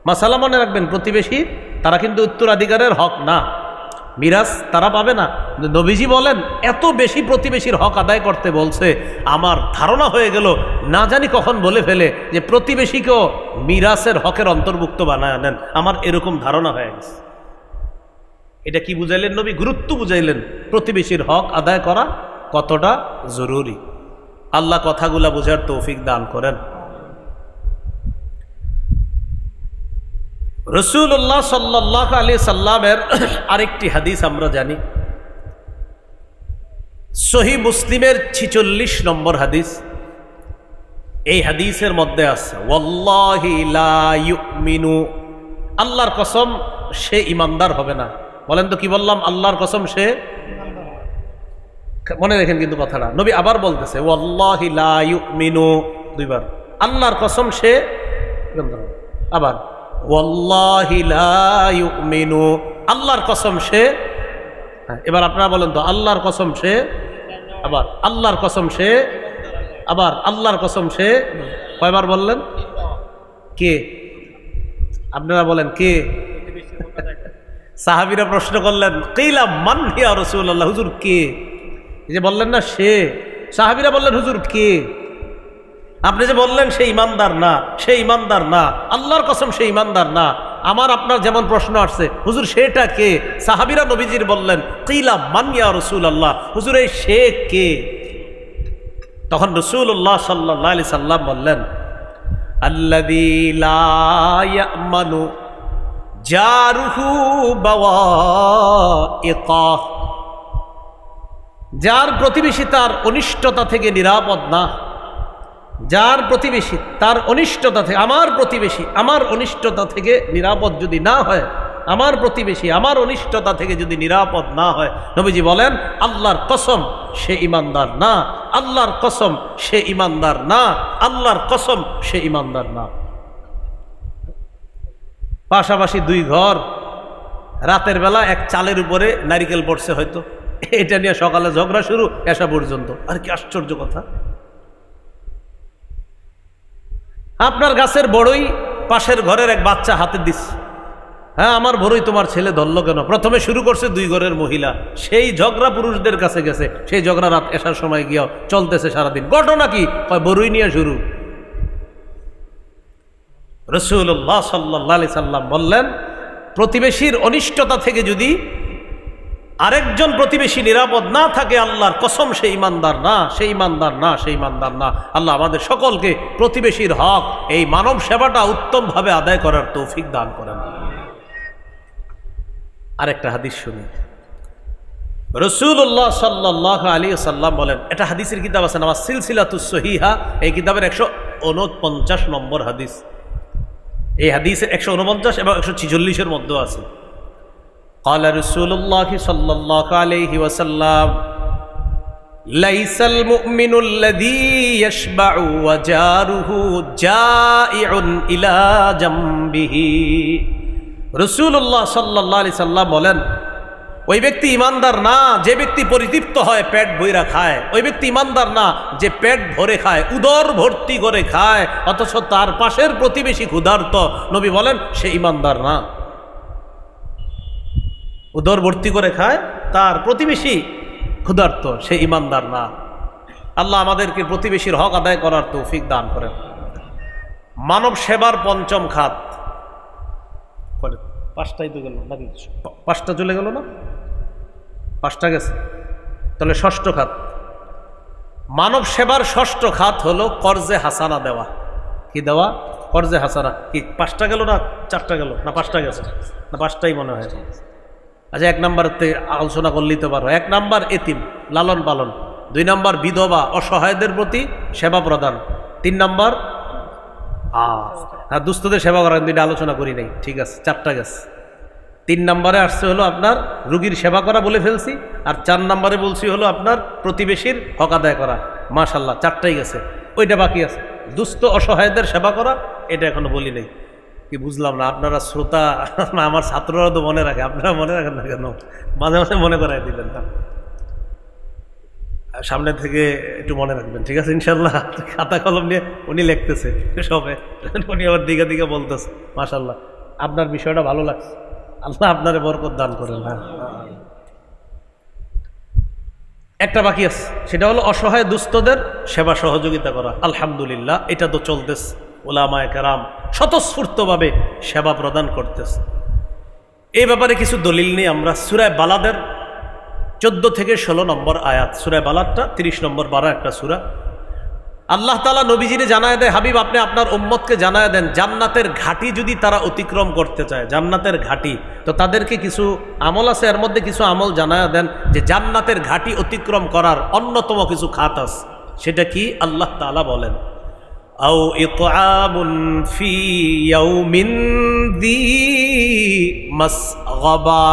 মাসালা মনে রাখবেন, প্রতিবেশী তারা কিন্তু উত্তরাধিকারের হক না, মিরাজ তারা পাবে না। নবীজি বলেন এত বেশি প্রতিবেশীর হক আদায় করতে বলছে, আমার ধারণা হয়ে গেল না জানি কখন বলে ফেলে যে প্রতিবেশীকেও মিরাজের হকের অন্তর্ভুক্ত বানায় নেন, আমার এরকম ধারণা হয়ে গেছে। এটা কি বুঝাইলেন নবী? গুরুত্ব বুঝাইলেন প্রতিবেশীর হক আদায় করা কতটা জরুরি। আল্লাহ কথাগুলা বুঝার তৌফিক দান করেন। রাসূলুল্লাহ সাল্লাল্লাহু আলাইহি সাল্লামের আরেকটি হাদিস আমরা জানি, সহিহ মুসলিমের 46 নম্বর হাদিস। এই হাদিসের মধ্যে আছে ওয়াল্লাহি লা ইউমিনু, আল্লাহর কসম সে ইমানদার হবে না। বলেন তো কি বললাম? আল্লাহর কসম সে, মনে রাখেন কিন্তু কথাটা, নবী আবার বলতেছে ওয়াল্লাহি লা ইউমিনু, দুইবার, আল্লাহর কসম সে, আবার ওয়াল্লাহি লা ইউমিনু, আল্লাহর কসম সে। এবার আপনারা বলেন তো, আল্লাহর কসম সে, আবার আল্লাহর কসম সে, আবার আল্লাহর কসম সে, কয়বার বললেন? কে? আপনারা বলেন কে? সাহাবীরা প্রশ্ন করলেন কিলা মান ইয়া রাসূলুল্লাহ, হুজুর কে? এই যে বললেন না সে, সাহাবীরা বললেন হুজুর কে? আপনি যে বললেন সে ইমানদার না, সে ইমানদার না, আল্লাহর কসম সে ইমানদার না। আমার আপনার যেমন প্রশ্ন আসছে হুজুর সেটা কে, সাহাবীরা নবীজির বললেন কিলা মান ইয়া রাসূলুল্লাহ, হুজুর এই সে কে? তখন রাসূলুল্লাহ সাল্লাল্লাহু আলাইহি সাল্লাম বললেন আল্লাযী লা ইয়ামানু জারুহু বাওয়াইকা, যার প্রতিবেশী তার অনিষ্টতা থেকে নিরাপদ না, যার প্রতিবেশী তার অনিষ্টতা থেকে, আমার প্রতিবেশী আমার অনিষ্টতা থেকে নিরাপদ যদি না হয়, আমার প্রতিবেশী আমার অনিষ্টতা থেকে যদি নিরাপদ না হয়, নবীজি বলেন আল্লাহর কসম সে ইমানদার না, আল্লাহর কসম সে ইমানদার না, আল্লাহর কসম সে ইমানদার না। পাশাপাশি দুই ঘর, রাতের বেলা এক চালের উপরে নারিকেল পড়ছে হয়তো, এটা নিয়ে সকালে ঝগড়া শুরু এসা পর্যন্ত। আর কি আশ্চর্য কথা, আপনার গাছের বড়ই পাশের ঘরের এক বাচ্চা হাতে দিচ্ছে, হ্যাঁ আমার বড়ই তোমার ছেলে ধরল কেন? প্রথমে শুরু করছে দুই ঘরের মহিলা, সেই ঝগড়া পুরুষদের কাছে গেছে, সেই ঝগড়া রাত এসার সময় গিয়া চলতেছে সারাদিন। ঘটনা কি? বড়ই নিয়ে শুরু। রাসূলুল্লাহ সাল্লাল্লাহু আলাইহি সাল্লাম বললেন প্রতিবেশীর অনিষ্টতা থেকে যদি আরেকজন প্রতিবেশী নিরাপদ না থাকে, আল্লাহর কসম সে ইমানদার না, সে ইমানদার না, সে ইমানদার না। আল্লাহ আমাদের সকলকে প্রতিবেশীর হক, এই মানব সেবাটা উত্তমভাবে আদায় করার তৌফিক দান করেন। আরেকটা হাদিস শুনি, রাসূলুল্লাহ সাল্লাল্লাহু আলাইহি সাল্লাম বলেন, এটা হাদিসের কিতাব আছে আমার সিলসিলাতুস সহিহা, এই কিতাবের 149 নম্বর হাদিস। এই হাদিসের 149 এবং 146 মধ্যে আছে। قال رسول الله صلى الله عليه وسلم ليس المؤمن الذي يشبع وجاره جائع إلى جنبه। রাসূলুল্লাহ সাল্লাল্লাহু আলাইহি সাল্লাম বলেন ওই ব্যক্তি ইমানদার না যে ব্যক্তি পরিতৃপ্ত হয়, পেট ভরে খায়। ওই ব্যক্তি ইমানদার না যে পেট ভরে খায়, উদর ভর্তি করে খায়, অথচ তার পাশের প্রতিবেশী ক্ষুধার্ত। নবী বলেন সে ইমানদার না। উদর ভর্তি করে খায়, তার প্রতিবেশী ক্ষুধার্ত, সে ইমানদার না। আল্লাহ আমাদেরকে প্রতিবেশীর হক আদায় করার তৌফিক দান করেন। মানব সেবার পঞ্চম খাত, পাঁচটাই তো গেল নাকি? পাঁচটা চলে গেল না? পাঁচটা গেছে, তাহলে ষষ্ঠ খাত। মানব সেবার ষষ্ঠ খাত হলো কর্জে হাসানা দেওয়া। কি দেওয়া? কর্জে হাসানা। কি পাঁচটা গেল না চারটা গেল? না পাঁচটা গেছে, না পাঁচটাই মনে হয়। আচ্ছা, এক নাম্বারতে আলোচনা করলেই তো পারো। এক নাম্বার এতিম লালন পালন, দুই নাম্বার বিধবা অসহায়দের প্রতি সেবা প্রদান, তিন নাম্বার হ্যাঁ দুস্থদের সেবা করার দুইটা আলোচনা করি নাই, ঠিক আছে, চারটা গেছে। তিন নম্বরে আসছে হলো আপনার রুগীর সেবা করা, বলে ফেলছি। আর চার নম্বরে বলছি হলো আপনার প্রতিবেশীর হক আদায় করা। মাশাল্লাহ, চারটাই গেছে। ওইটা বাকি আছে, দুস্থ অসহায়দের সেবা করা, এটা এখনো বলি নাই। কি বুঝলাম না, আপনারা শ্রোতা না আমার ছাত্ররা তো মনে রাখে, আপনারা মনে রাখেন না কেন? মাঝে মাঝে মনে করাই দিবেন না, সামনে থেকে একটু মনে রাখবেন, ঠিক আছে ইনশাল্লাহ। খাতা কলম নিয়ে উনি লিখতেছে সবে, উনি আবার দিকে দিকে বলতেছে। মাশাল্লাহ, আপনার বিষয়টা ভালো লাগছে, আল্লাহ আপনারে বরকত দান করেন। হ্যাঁ। একটা বাকি আছে, সেটা হলো অসহায় দুস্থদের সেবা সহযোগিতা করা। আলহামদুলিল্লাহ, এটা তো চলতেছে। উলামায়ে কেরাম স্বতঃস্ফূর্তভাবে সেবা প্রদান করতেছে। এই ব্যাপারে কিছু দলিল নিয়ে আমরা সূরা বালাদের 14 থেকে 16 নম্বর আয়াত, সূরা বালাদটা 30 নম্বর পারা একটা সূরা। আল্লাহ তাআলা নবীজিরে জানায় দেয়, হাবিব আপনি আপনার উম্মতকে জানায় দেন, জান্নাতের ঘাটি যদি তারা অতিক্রম করতে চায়, জান্নাতের ঘাটি, তো তাদেরকে কিছু আমল আছে, এর মধ্যে কিছু আমল জানায় দেন যে জান্নাতের ঘাটি অতিক্রম করার অন্যতম কিছু খাত আছে। সেটা কি? আল্লাহ তাআলা বলেন, আও ইতআমুন ফি ইয়াউমিন যী মাসগাবা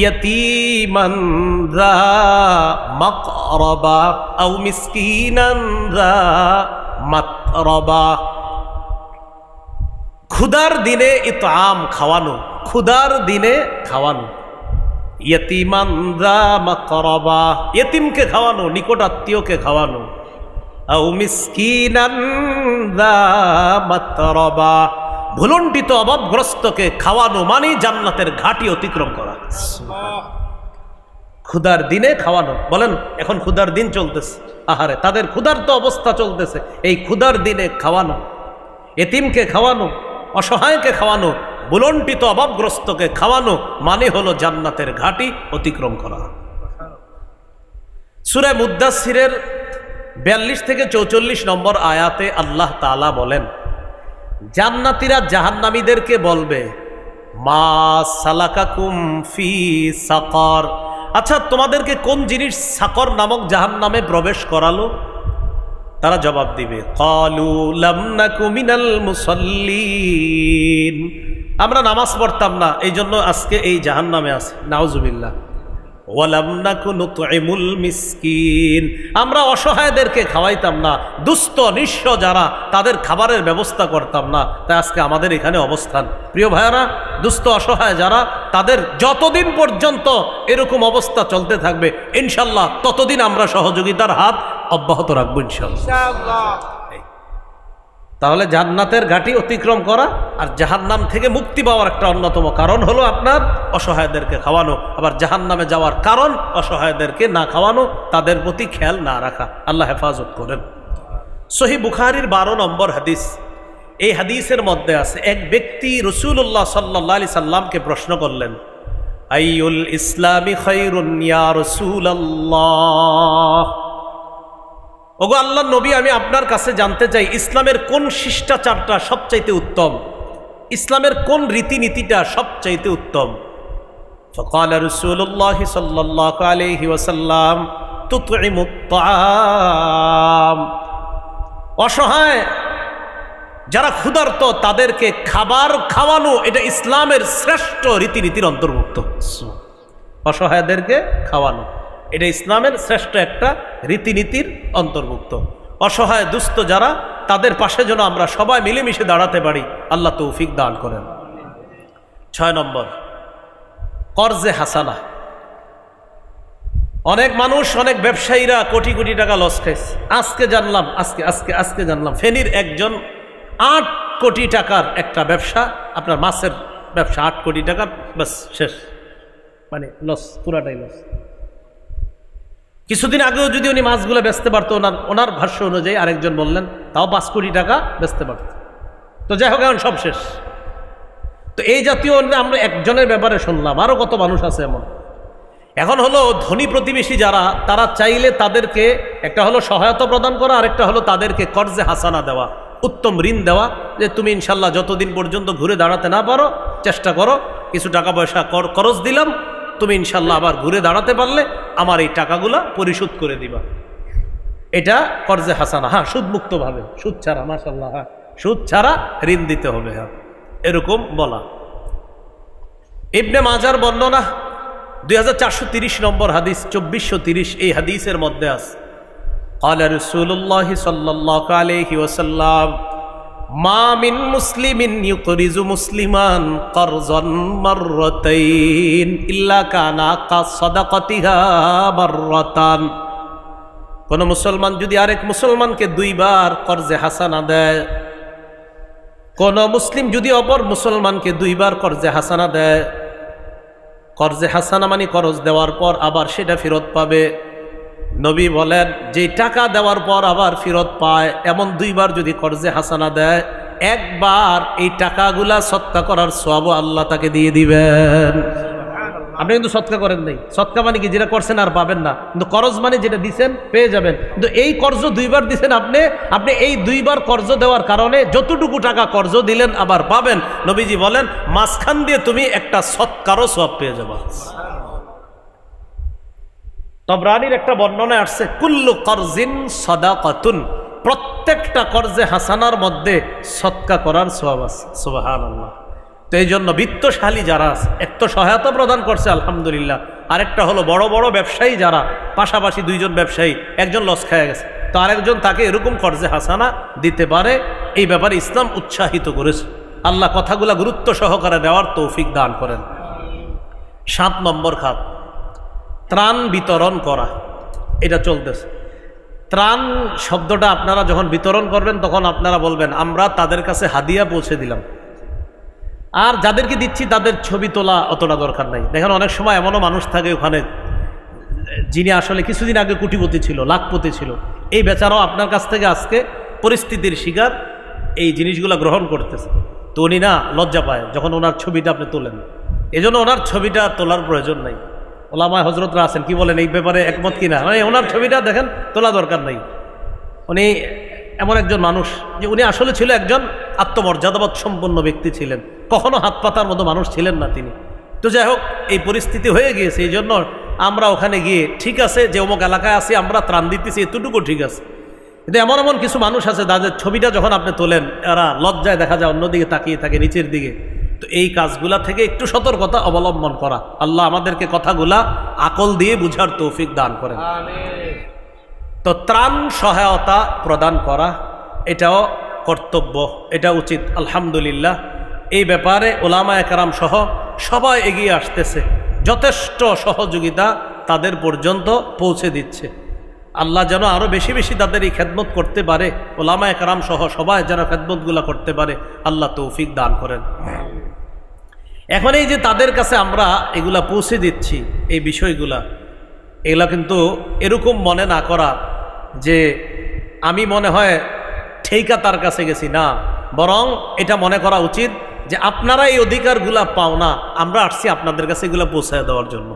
ইয়াতীমান যা মাকরাবা আও মিসকিনান যা মাতরাবা। ক্ষুধার দিনে ইতআম খাওয়ানো, ক্ষুধার দিনে খাওয়ানো। ইয়াতীমান যা মাকরাবা, ইতিমকে খাওয়ানো, নিকট আত্মীয়কে খাওয়ানো। আও মিসকিনান যা মাতরাবা, ভুলুণ্ঠিত অভাবগ্রস্তকে খাওয়ানো মানে জান্নাতের ঘাটি অতিক্রম করা। ক্ষুধার দিনে খাওয়ানো। বলেন, এখন ক্ষুধার দিন চলতেছে, আহারে তাদের ক্ষুধার্ত অবস্থা চলতেছে, এই ক্ষুধার দিনে খাওয়ানো, এতিমকে খাওয়ানো, অসহায়কে খাওয়ানো, ভুলুণ্ঠিত অভাবগ্রস্তকে খাওয়ানো মানে হলো জান্নাতের ঘাটি অতিক্রম করা। সূরা মুদ্দাসসিরের 42 থেকে 44 নম্বর আয়াতে আল্লাহ তাআলা বলেন, জান্নাতীরা জাহান্নামীদেরকে বলবে, মা সালাকাকুম ফি সাকার, আচ্ছা তোমাদেরকে কোন জিনিস সাকর নামক জাহান্নামে প্রবেশ করালো? তারা জবাব দিবে, ক্বালু লাম নাকু মিনাল মুসাল্লিন, আমরা নামাজ পড়তাম না, এই জন্য আজকে এই জাহান্নামে আছে। নাউজুবিল্লাহ। ওয়ালাম নাকু নুতঈমুল মিসকিন, আমরা অসহায়দেরকে খাওয়াইতাম না, দুস্থ নিঃস্ব যারা তাদের খাবারের ব্যবস্থা করতাম না, তাই আজকে আমাদের এখানে অবস্থান। প্রিয় ভাইয়ারা, দুস্থ অসহায় যারা, তাদের যতদিন পর্যন্ত এরকম অবস্থা চলতে থাকবে ইনশাল্লাহ ততদিন আমরা সহযোগিতার হাত অব্যাহত রাখবো ইনশাল্লাহ। তাহলে জান্নাতের ঘাটি অতিক্রম করা আর জাহান্নাম থেকে মুক্তি পাওয়ার একটা অন্যতম কারণ হলো আপনার অসহায়দেরকে খাওয়ানো। আবার জাহান্নামে যাওয়ার কারণ অসহায়দেরকে না খাওয়ানো, তাদের প্রতি খেয়াল না রাখা। আল্লাহ হেফাজত করেন। সহিহ বুখারীর 12 নম্বর হাদিস, এই হাদিসের মধ্যে আছে, এক ব্যক্তি রাসূলুল্লাহ সাল্লাল্লাহু আলাইহি সাল্লামকে প্রশ্ন করলেন, আইয়ুল ইসলামি খায়রুন ইয়া রাসূলুল্লাহ, ওগো আল্লাহর নবী, আমি আপনার কাছে জানতে চাই ইসলামের কোন শিষ্টাচারটা সবচাইতে উত্তম, ইসলামের কোন রীতিনীতিটা সবচাইতে উত্তম? فقال رسول الله صلى الله عليه وسلم تطعم الطعام, অসহায় যারা ক্ষুধার্ত তাদেরকে খাবার খাওয়ানো, এটা ইসলামের শ্রেষ্ঠ রীতিনীতির অন্তর্ভুক্ত। অসহায়দেরকে খাওয়ানো এটা ইসলামের শ্রেষ্ঠ একটা রীতিনীতির অন্তর্ভুক্ত। অসহায় দুস্থ যারা, তাদের পাশে যেন আমরা সবাই মিলেমিশে দাঁড়াতে পারি, আল্লাহ তৌফিক দান করেন। 6 নম্বর, কর্জে হাসানা। অনেক মানুষ, অনেক ব্যবসায়ীরা কোটি কোটি টাকা লস খাইছে। আজকে জানলাম, আজকে জানলাম ফেনীর একজন 8 কোটি টাকার একটা ব্যবসা, আপনার মাছের ব্যবসা, 8 কোটি টাকা, বাস শেষ, মানে লস, পুরাটাই লস। কিছুদিন আগেও যদি উনি মাছগুলো বেচতে পারতো, ওনার ভাষ্য অনুযায়ী, আরেকজন বললেন তাও 5 কোটি টাকা বেচতে পারত। তো যাই হোক, এখন সব শেষ। তো এই জাতীয় আমরা একজনের ব্যাপারে শুনলাম, আরো কত মানুষ আছে এমন। এখন হলো ধনী প্রতিবেশী যারা, তারা চাইলে তাদেরকে একটা হলো সহায়তা প্রদান করা, আরেকটা হলো তাদেরকে কর্জে হাসানা দেওয়া, উত্তম ঋণ দেওয়া, যে তুমি ইনশাল্লাহ যতদিন পর্যন্ত ঘুরে দাঁড়াতে না পারো চেষ্টা করো, কিছু টাকা পয়সা খরচ দিলাম, তুমি ইনশাল্লাহ আবার ঘুরে দাঁড়াতে পারলে আমার এই টাকাগুলা পরিশোধ করে দিবা। এটা কর্জে হাসানা। হ্যাঁ, সুদমুক্ত ভাবে, সুদ ছাড়া, মাশাআল্লাহ, হ্যাঁ সুদ ছাড়া ঋণ দিতে হবে, হ্যাঁ এরকম বলা। ইবনে মাজার বর্ণনা 2430 নম্বর হাদিস, 2430, এই হাদিসের মধ্যে আছে, ক্বালা রাসূলুল্লাহ সাল্লাল্লাহু আলাইহি ওয়াসাল্লাম, মা মিন মুসলিমিন ইউকরিজু মুসলিমান কারজান মাররাতাইন ইল্লা কানা কাসাদাকাতিহা মাররাতান। কোন মুসলমান যদি আরেক মুসলমানকে 2 বার কর্জে হাসানা দেয়, কোন মুসলিম যদি অপর মুসলমানকে 2 বার কর্জে হাসানা দেয়, কর্জে হাসানা মানে করজ দেওয়ার পর আবার সেটা ফেরত পাবে, নবী বলেন যে টাকা দেওয়ার পর আবার ফেরত পায় এমন 2 বার যদি কর্জে হাসানা দেয়, একবার এই টাকাগুলা সদকা করার সওয়াব আল্লাহ তাকে দিয়ে দিবেন। আপনি কিন্তু সদকা করেন নাই, সদকা মানে কি যেটা করছেন আর পাবেন না, কিন্তু কর্জ মানে যেটা দিচ্ছেন পেয়ে যাবেন। কিন্তু এই কর্জ 2 বার দিচ্ছেন আপনি এই 2 বার কর্জ দেওয়ার কারণে যতটুকু টাকা কর্জ দিলেন আবার পাবেন। নবীজি বলেন মাঝখান দিয়ে তুমি একটা সদকারও সওয়াব পেয়ে যাবে। তবরানীর একটা বর্ণনায় আসছে কুল্লু কর্জিন সাদাকাতুন, প্রত্যেকটা কর্জে হাসানার মধ্যে সদকা করার সওয়াব আছে। সুবহানাল্লাহ। তো এই জন্য বিত্তশালী যারা আছে, এক তো সহায়তা প্রদান করছে আলহামদুলিল্লাহ, আরেকটা হলো বড় বড় ব্যবসায়ী যারা, পাশাপাশি 2 জন ব্যবসায়ী, একজন লস খেয়ে গেছে তো আরেকজন তাকে এরকম কর্জে হাসানা দিতে পারে, এই ব্যাপারে ইসলাম উৎসাহিত করেছে। আল্লাহ কথাগুলা গুরুত্ব সহকারে দেওয়ার তৌফিক দান করেন। 7 নম্বর খাত, ত্রাণ বিতরণ করা। এটা চলতেছে। ত্রাণ শব্দটা আপনারা যখন বিতরণ করবেন তখন আপনারা বলবেন আমরা তাদের কাছে হাদিয়া পৌঁছে দিলাম, আর যাদেরকে দিচ্ছি তাদের ছবি তোলা অতটা দরকার নাই। দেখেন অনেক সময় এমনও মানুষ থাকে ওখানে যিনি আসলে কিছুদিন আগে কোটিপতি ছিল, লাখপতি ছিল, এই বেচারাও আপনার কাছ থেকে আজকে পরিস্থিতির শিকার এই জিনিসগুলো গ্রহণ করতেছে, তো উনি না লজ্জা পায় যখন ওনার ছবিটা আপনি তোলেন। এজন্য ওনার ছবিটা তোলার প্রয়োজন নাই। ওলামায়ে হযরতরা আছেন, কি বলেন এই ব্যাপারে একমত কিনা? মানে ওনার ছবিটা দেখেন তোলা দরকার নাই। উনি এমন একজন মানুষ যে উনি আসলে ছিল একজন আত্মমর্যাদাবোধ সম্পন্ন ব্যক্তি ছিলেন, কখনো হাত পাতার মতো মানুষ ছিলেন না তিনি। তো যাই হোক এই পরিস্থিতি হয়ে গিয়েছে, এই জন্য আমরা ওখানে গিয়ে ঠিক আছে যে অমুক এলাকায় আছি আমরা ত্রাণ দিতেছি এতটুকু ঠিক আছে, কিন্তু এমন এমন কিছু মানুষ আছে যাদের ছবিটা যখন আপনি তোলেন এরা লজ্জায় দেখা যায় অন্যদিকে তাকিয়ে থাকে, নিচের দিকে। তো এই কাজগুলা থেকে একটু সতর্কতা অবলম্বন করা। আল্লাহ আমাদেরকে কথাগুলা আকল দিয়ে বুঝার তৌফিক দান করেন। তো ত্রাণ সহায়তা প্রদান করা এটাও কর্তব্য, এটা উচিত। আলহামদুলিল্লাহ এই ব্যাপারে উলামায়ে কেরাম সহ সবাই এগিয়ে আসতেছে, যথেষ্ট সহযোগিতা তাদের পর্যন্ত পৌঁছে দিচ্ছে। আল্লাহ যেন আরও বেশি বেশি তাদের এই খেদমত করতে পারে, উলামায়ে কেরাম সহ সবাই যেন খেদমতগুলো করতে পারে, আল্লাহ তৌফিক দান করেন। এখন এই যে তাদের কাছে আমরা এগুলা পৌঁছে দিচ্ছি এই বিষয়গুলা, এগুলা কিন্তু এরকম মনে না করা যে আমি মনে হয় ঠেকা তার কাছে গেছি, না, বরং এটা মনে করা উচিত যে আপনারা এই অধিকারগুলা পাও না, আমরা আসছি আপনাদের কাছে এগুলো পৌঁছায় দেওয়ার জন্য।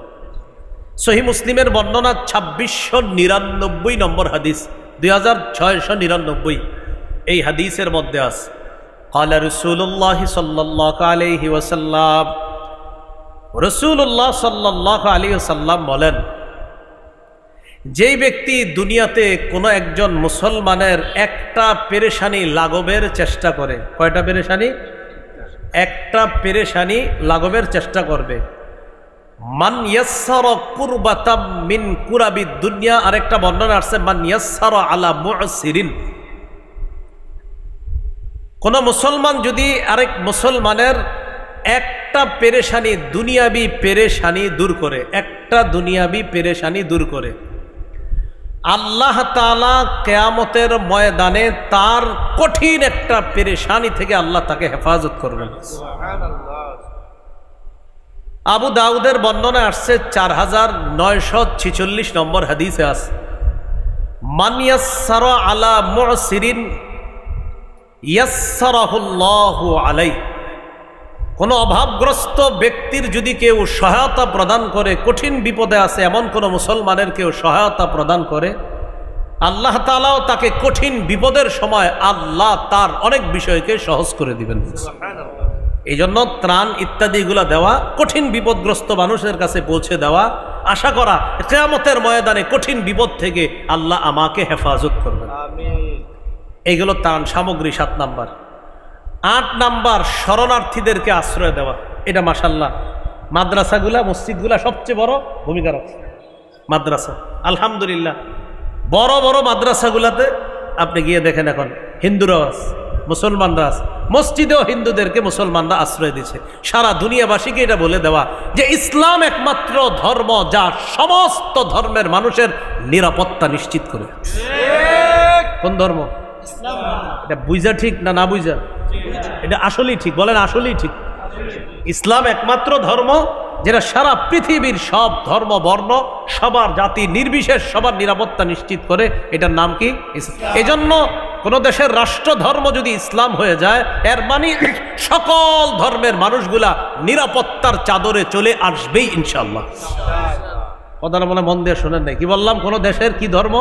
সহিহ মুসলিমের বর্ণনা 2699 নম্বর হাদিস, 2699 এই হাদিসের মধ্যে আছে قال رسول الله صلى الله عليه وسلم, রাসূলুল্লাহ সাল্লাল্লাহু আলাইহি ওয়াসাল্লাম বলেন যেই ব্যক্তি দুনিয়াতে কোনো একজন মুসলমানের একটা পেরেশানি লাঘবের চেষ্টা করে, কয়টা পেরেশানি? একটা পেরেশানি লাঘবের চেষ্টা করবে। মান ইয়াসসারা কুরবাতাম মিন কুরাবিদ দুনিয়া, আরেকটা বর্ণনা আছে মান ইয়াসসারা আলা মু'সিরিন। কোন মুসলমান যদি আরেক মুসলমানের একটা পেরেশানি, দুনিয়াবি পেরেশানি দূর করে, একটা দুনিয়াবি পেরেশানি দূর করে, আল্লাহ তাআলা কিয়ামতের ময়দানে তার কঠিন একটা পেরেশানি থেকে আল্লাহ তাকে হেফাজত করবেন। আবু দাউদের বর্ণনায় আসছে 4946 নম্বর হাদিসে আছে মান ইয়াসসারা আলা মু'সিরিন ইয়াসসারাহুল্লাহু আলাইহি। কোনো অভাবগ্রস্ত ব্যক্তির যদি কেউ সহায়তা প্রদান করে, কঠিন বিপদে আছে এমন কোনো মুসলমানের কেউ সহায়তা প্রদান করে, আল্লাহ তাআলাও তাকে কঠিন বিপদের সময় আল্লাহ তার অনেক বিষয়কে সহজ করে দিবেন। এই জন্য ত্রাণ ইত্যাদিগুলো দেওয়া, কঠিন বিপদগ্রস্ত মানুষের কাছে পৌঁছে দেওয়া, আশা করা কিয়ামতের ময়দানে কঠিন বিপদ থেকে আল্লাহ আমাকে হেফাজত করবেন। এইগুলো ত্রাণ সামগ্রী 7 নাম্বার। 8 নাম্বার শরণার্থীদেরকে আশ্রয় দেওয়া। এটা মাশাআল্লাহ মাদ্রাসাগুলা, মসজিদগুলা সবচেয়ে বড় ভূমিকা রাখছে। মাদ্রাসা আলহামদুলিল্লাহ বড় বড় মাদ্রাসাগুলাতে আপনি গিয়ে দেখেন এখন হিন্দুরাও আছে, মুসলমানরা আছে, মসজিদেও হিন্দুদেরকে মুসলমানরা আশ্রয় দিচ্ছে। সারা দুনিয়াবাসীকে এটা বলে দেওয়া যে ইসলাম একমাত্র ধর্ম যা সমস্ত ধর্মের মানুষের নিরাপত্তা নিশ্চিত করে। কোন ধর্ম? এটা বুঝা ঠিক না না বুঝা? এটা আসলেই ঠিক, বলেন আসলেই ঠিক। ইসলাম একমাত্র ধর্ম যেটা সারা পৃথিবীর সব ধর্ম বর্ণ সবার জাতি নির্বিশেষ সবার নিরাপত্তা নিশ্চিত করে, এটার নাম কি? এজন্য কোন দেশের রাষ্ট্র ধর্ম যদি ইসলাম হয়ে যায়, এর মানে সকল ধর্মের মানুষগুলা নিরাপত্তার চাদরে চলে আসবেই ইনশাআল্লাহ। কথাটা মনে মন দিয়ে শোনেন নাই, কি বললাম? কোন দেশের কি ধর্ম?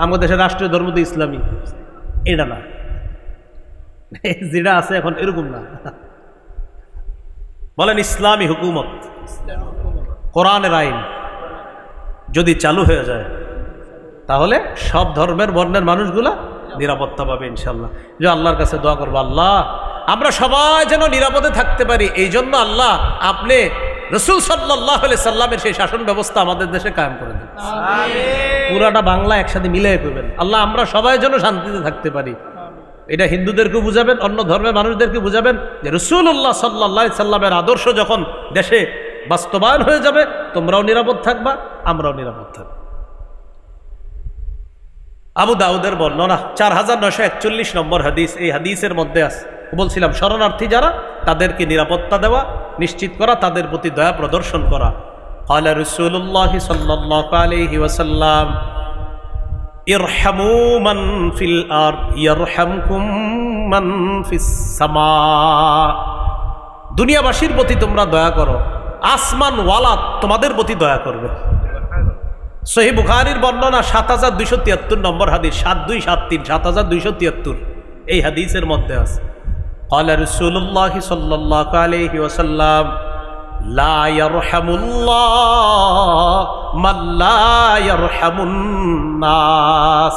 আমাদের দেশের রাষ্ট্রীয় ধর্ম তো ইসলামী, এটা না, যেটা আছে এখন এরকম না। বলেন ইসলামী হুকুমত, কোরআনের আইন যদি চালু হয়ে যায়, তাহলে সব ধর্মের বর্ণের মানুষগুলা নিরাপত্তা পাবে ইনশাল্লাহ। যে আল্লাহর কাছে দোয়া করবো, আল্লাহ আমরা সবাই যেন নিরাপদে থাকতে পারি, এই জন্য আল্লাহ আপনি রসুল সাল্লাল্লাহু আলাইহি সাল্লামের সেই শাসন ব্যবস্থা আমাদের দেশে কায়েম করে দেন। পুরাটা বাংলা একসাথে মিলিয়ে করবেন, আল্লাহ আমরা সবাই যেন শান্তিতে থাকতে পারি। এটা হিন্দুদেরকে বুঝাবেন, অন্য ধর্মের মানুষদেরকে বুঝাবেন যে রাসূলুল্লাহ সাল্লাল্লাহু আলাইহি সাল্লামের আদর্শ যখন দেশে বাস্তবায়ন হয়ে যাবে, তোমরাও নিরাপদ থাকবা, আমরাও নিরাপদ থাকব। আবু দাউদের বর্ণনা 4941 নম্বর হাদিস, এই হাদিসের মধ্যে আছে, বলছিলাম শরণার্থী যারা তাদেরকে নিরাপত্তা দেওয়া, নিশ্চিত করা, তাদের প্রতি দয়া প্রদর্শন করা। ক্বালা রাসূলুল্লাহ সাল্লাল্লাহু আলাইহি ওয়াসাল্লাম ইরহামু মান ফিল আরদ ইয়ারহামকুম মান ফিস সামা। দুনিয়াবাসীর প্রতি তোমরা দয়া করো, আসমান ওয়ালা তোমাদের প্রতি দয়া করবে। সহিহ বুখারীর বর্ণনা 7273 নম্বর হাদিস, 7273 7273 এই হাদিসের মধ্যে আছে। ক্বালা রাসূলুল্লাহ সাল্লাল্লাহু আলাইহি ওয়াসাল্লাম লা ইয়ারহামুল্লাহ মান লা ইয়ারহামুন নাস।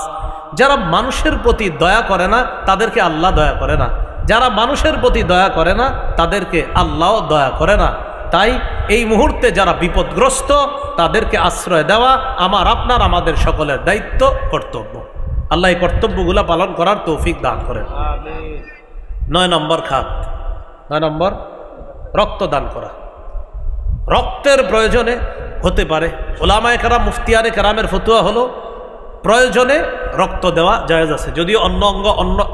যারা মানুষের প্রতি দয়া করে না তাদেরকে আল্লাহ দয়া করে না, যারা মানুষের প্রতি দয়া করে না তাদেরকে আল্লাহও দয়া করে না। তাই এই মুহূর্তে যারা বিপদগ্রস্ত তাদেরকে আশ্রয় দেওয়া আমার আপনার আমাদের সকলের দায়িত্ব, কর্তব্য। আল্লাহ এই কর্তব্যগুলো পালন করার তৌফিক দান করেন। 9 নম্বর খাত, 9 নম্বর রক্তদান করা। রক্তের প্রয়োজনে হতে পারে, ওলামায়ে কেরাম মুফতিয়ানে কেরামের ফতোয়া হলো প্রয়োজনে রক্ত দেওয়া জায়েজ আছে, যদিও অন্য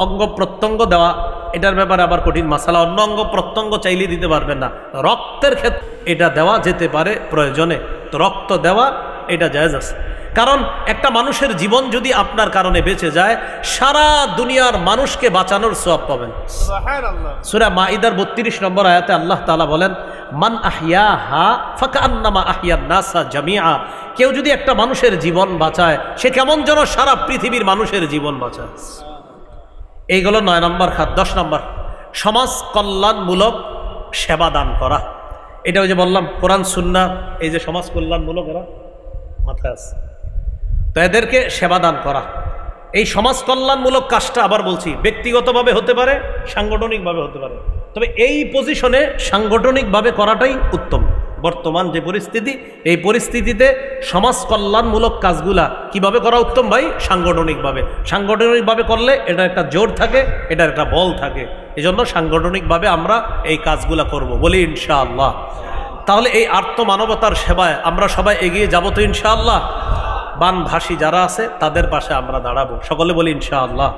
অঙ্গ প্রত্যঙ্গ দেওয়া এটার ব্যাপারে আবার কঠিন মাসালা, অন্য অঙ্গ প্রত্যঙ্গ চাইলে দিতে পারবেন না। রক্তের ক্ষেত্রে এটা দেওয়া যেতে পারে প্রয়োজনে, তো রক্ত দেওয়া এটা জায়েজ আছে। কারণ একটা মানুষের জীবন যদি আপনার কারণে বেঁচে যায়, সারা দুনিয়ার মানুষকে বাঁচানোর সওয়াব পাবেন। সূরা মাইদার 32 নম্বর আয়াতে আল্লাহ তাআলা বলেন, মান আহইয়াহা ফাকান্নামা আহইয়ান নাসা জামিআ। কেউ যদি একটা মানুষের জীবন বাঁচায়, সে কেমন যেন সারা পৃথিবীর মানুষের জীবন বাঁচায়। এইগুলো 9 নম্বর খাত। 10 নম্বর সমাজ কল্যাণমূলক সেবা দান করা। এটা ওই যে বললাম কোরআন সুন্নাহ, এই যে সমাজ কল্যাণমূলক এরা মাথায় আছে, তো এদেরকে সেবা দান করা। এই সমাজ কল্যাণমূলক কাজটা আবার বলছি ব্যক্তিগতভাবে হতে পারে, সাংগঠনিকভাবে হতে পারে, তবে এই পজিশনে সাংগঠনিকভাবে করাটাই উত্তম। বর্তমান যে পরিস্থিতি, এই পরিস্থিতিতে সমাজ কল্যাণমূলক কাজগুলা কিভাবে করা উত্তম ভাই? সাংগঠনিকভাবে। সাংগঠনিকভাবে করলে এটা একটা জোর থাকে, এটার একটা বল থাকে, এজন্য সাংগঠনিকভাবে আমরা এই কাজগুলা করব, বলি ইনশাআল্লাহ। তাহলে এই আর্তমানবতার সেবায় আমরা সবাই এগিয়ে যাব তো ইনশাআল্লাহ। বানভাসী যারা আছে তাদের পাশে আমরা দাঁড়াবো, সকলে বলি ইনশাআল্লাহ।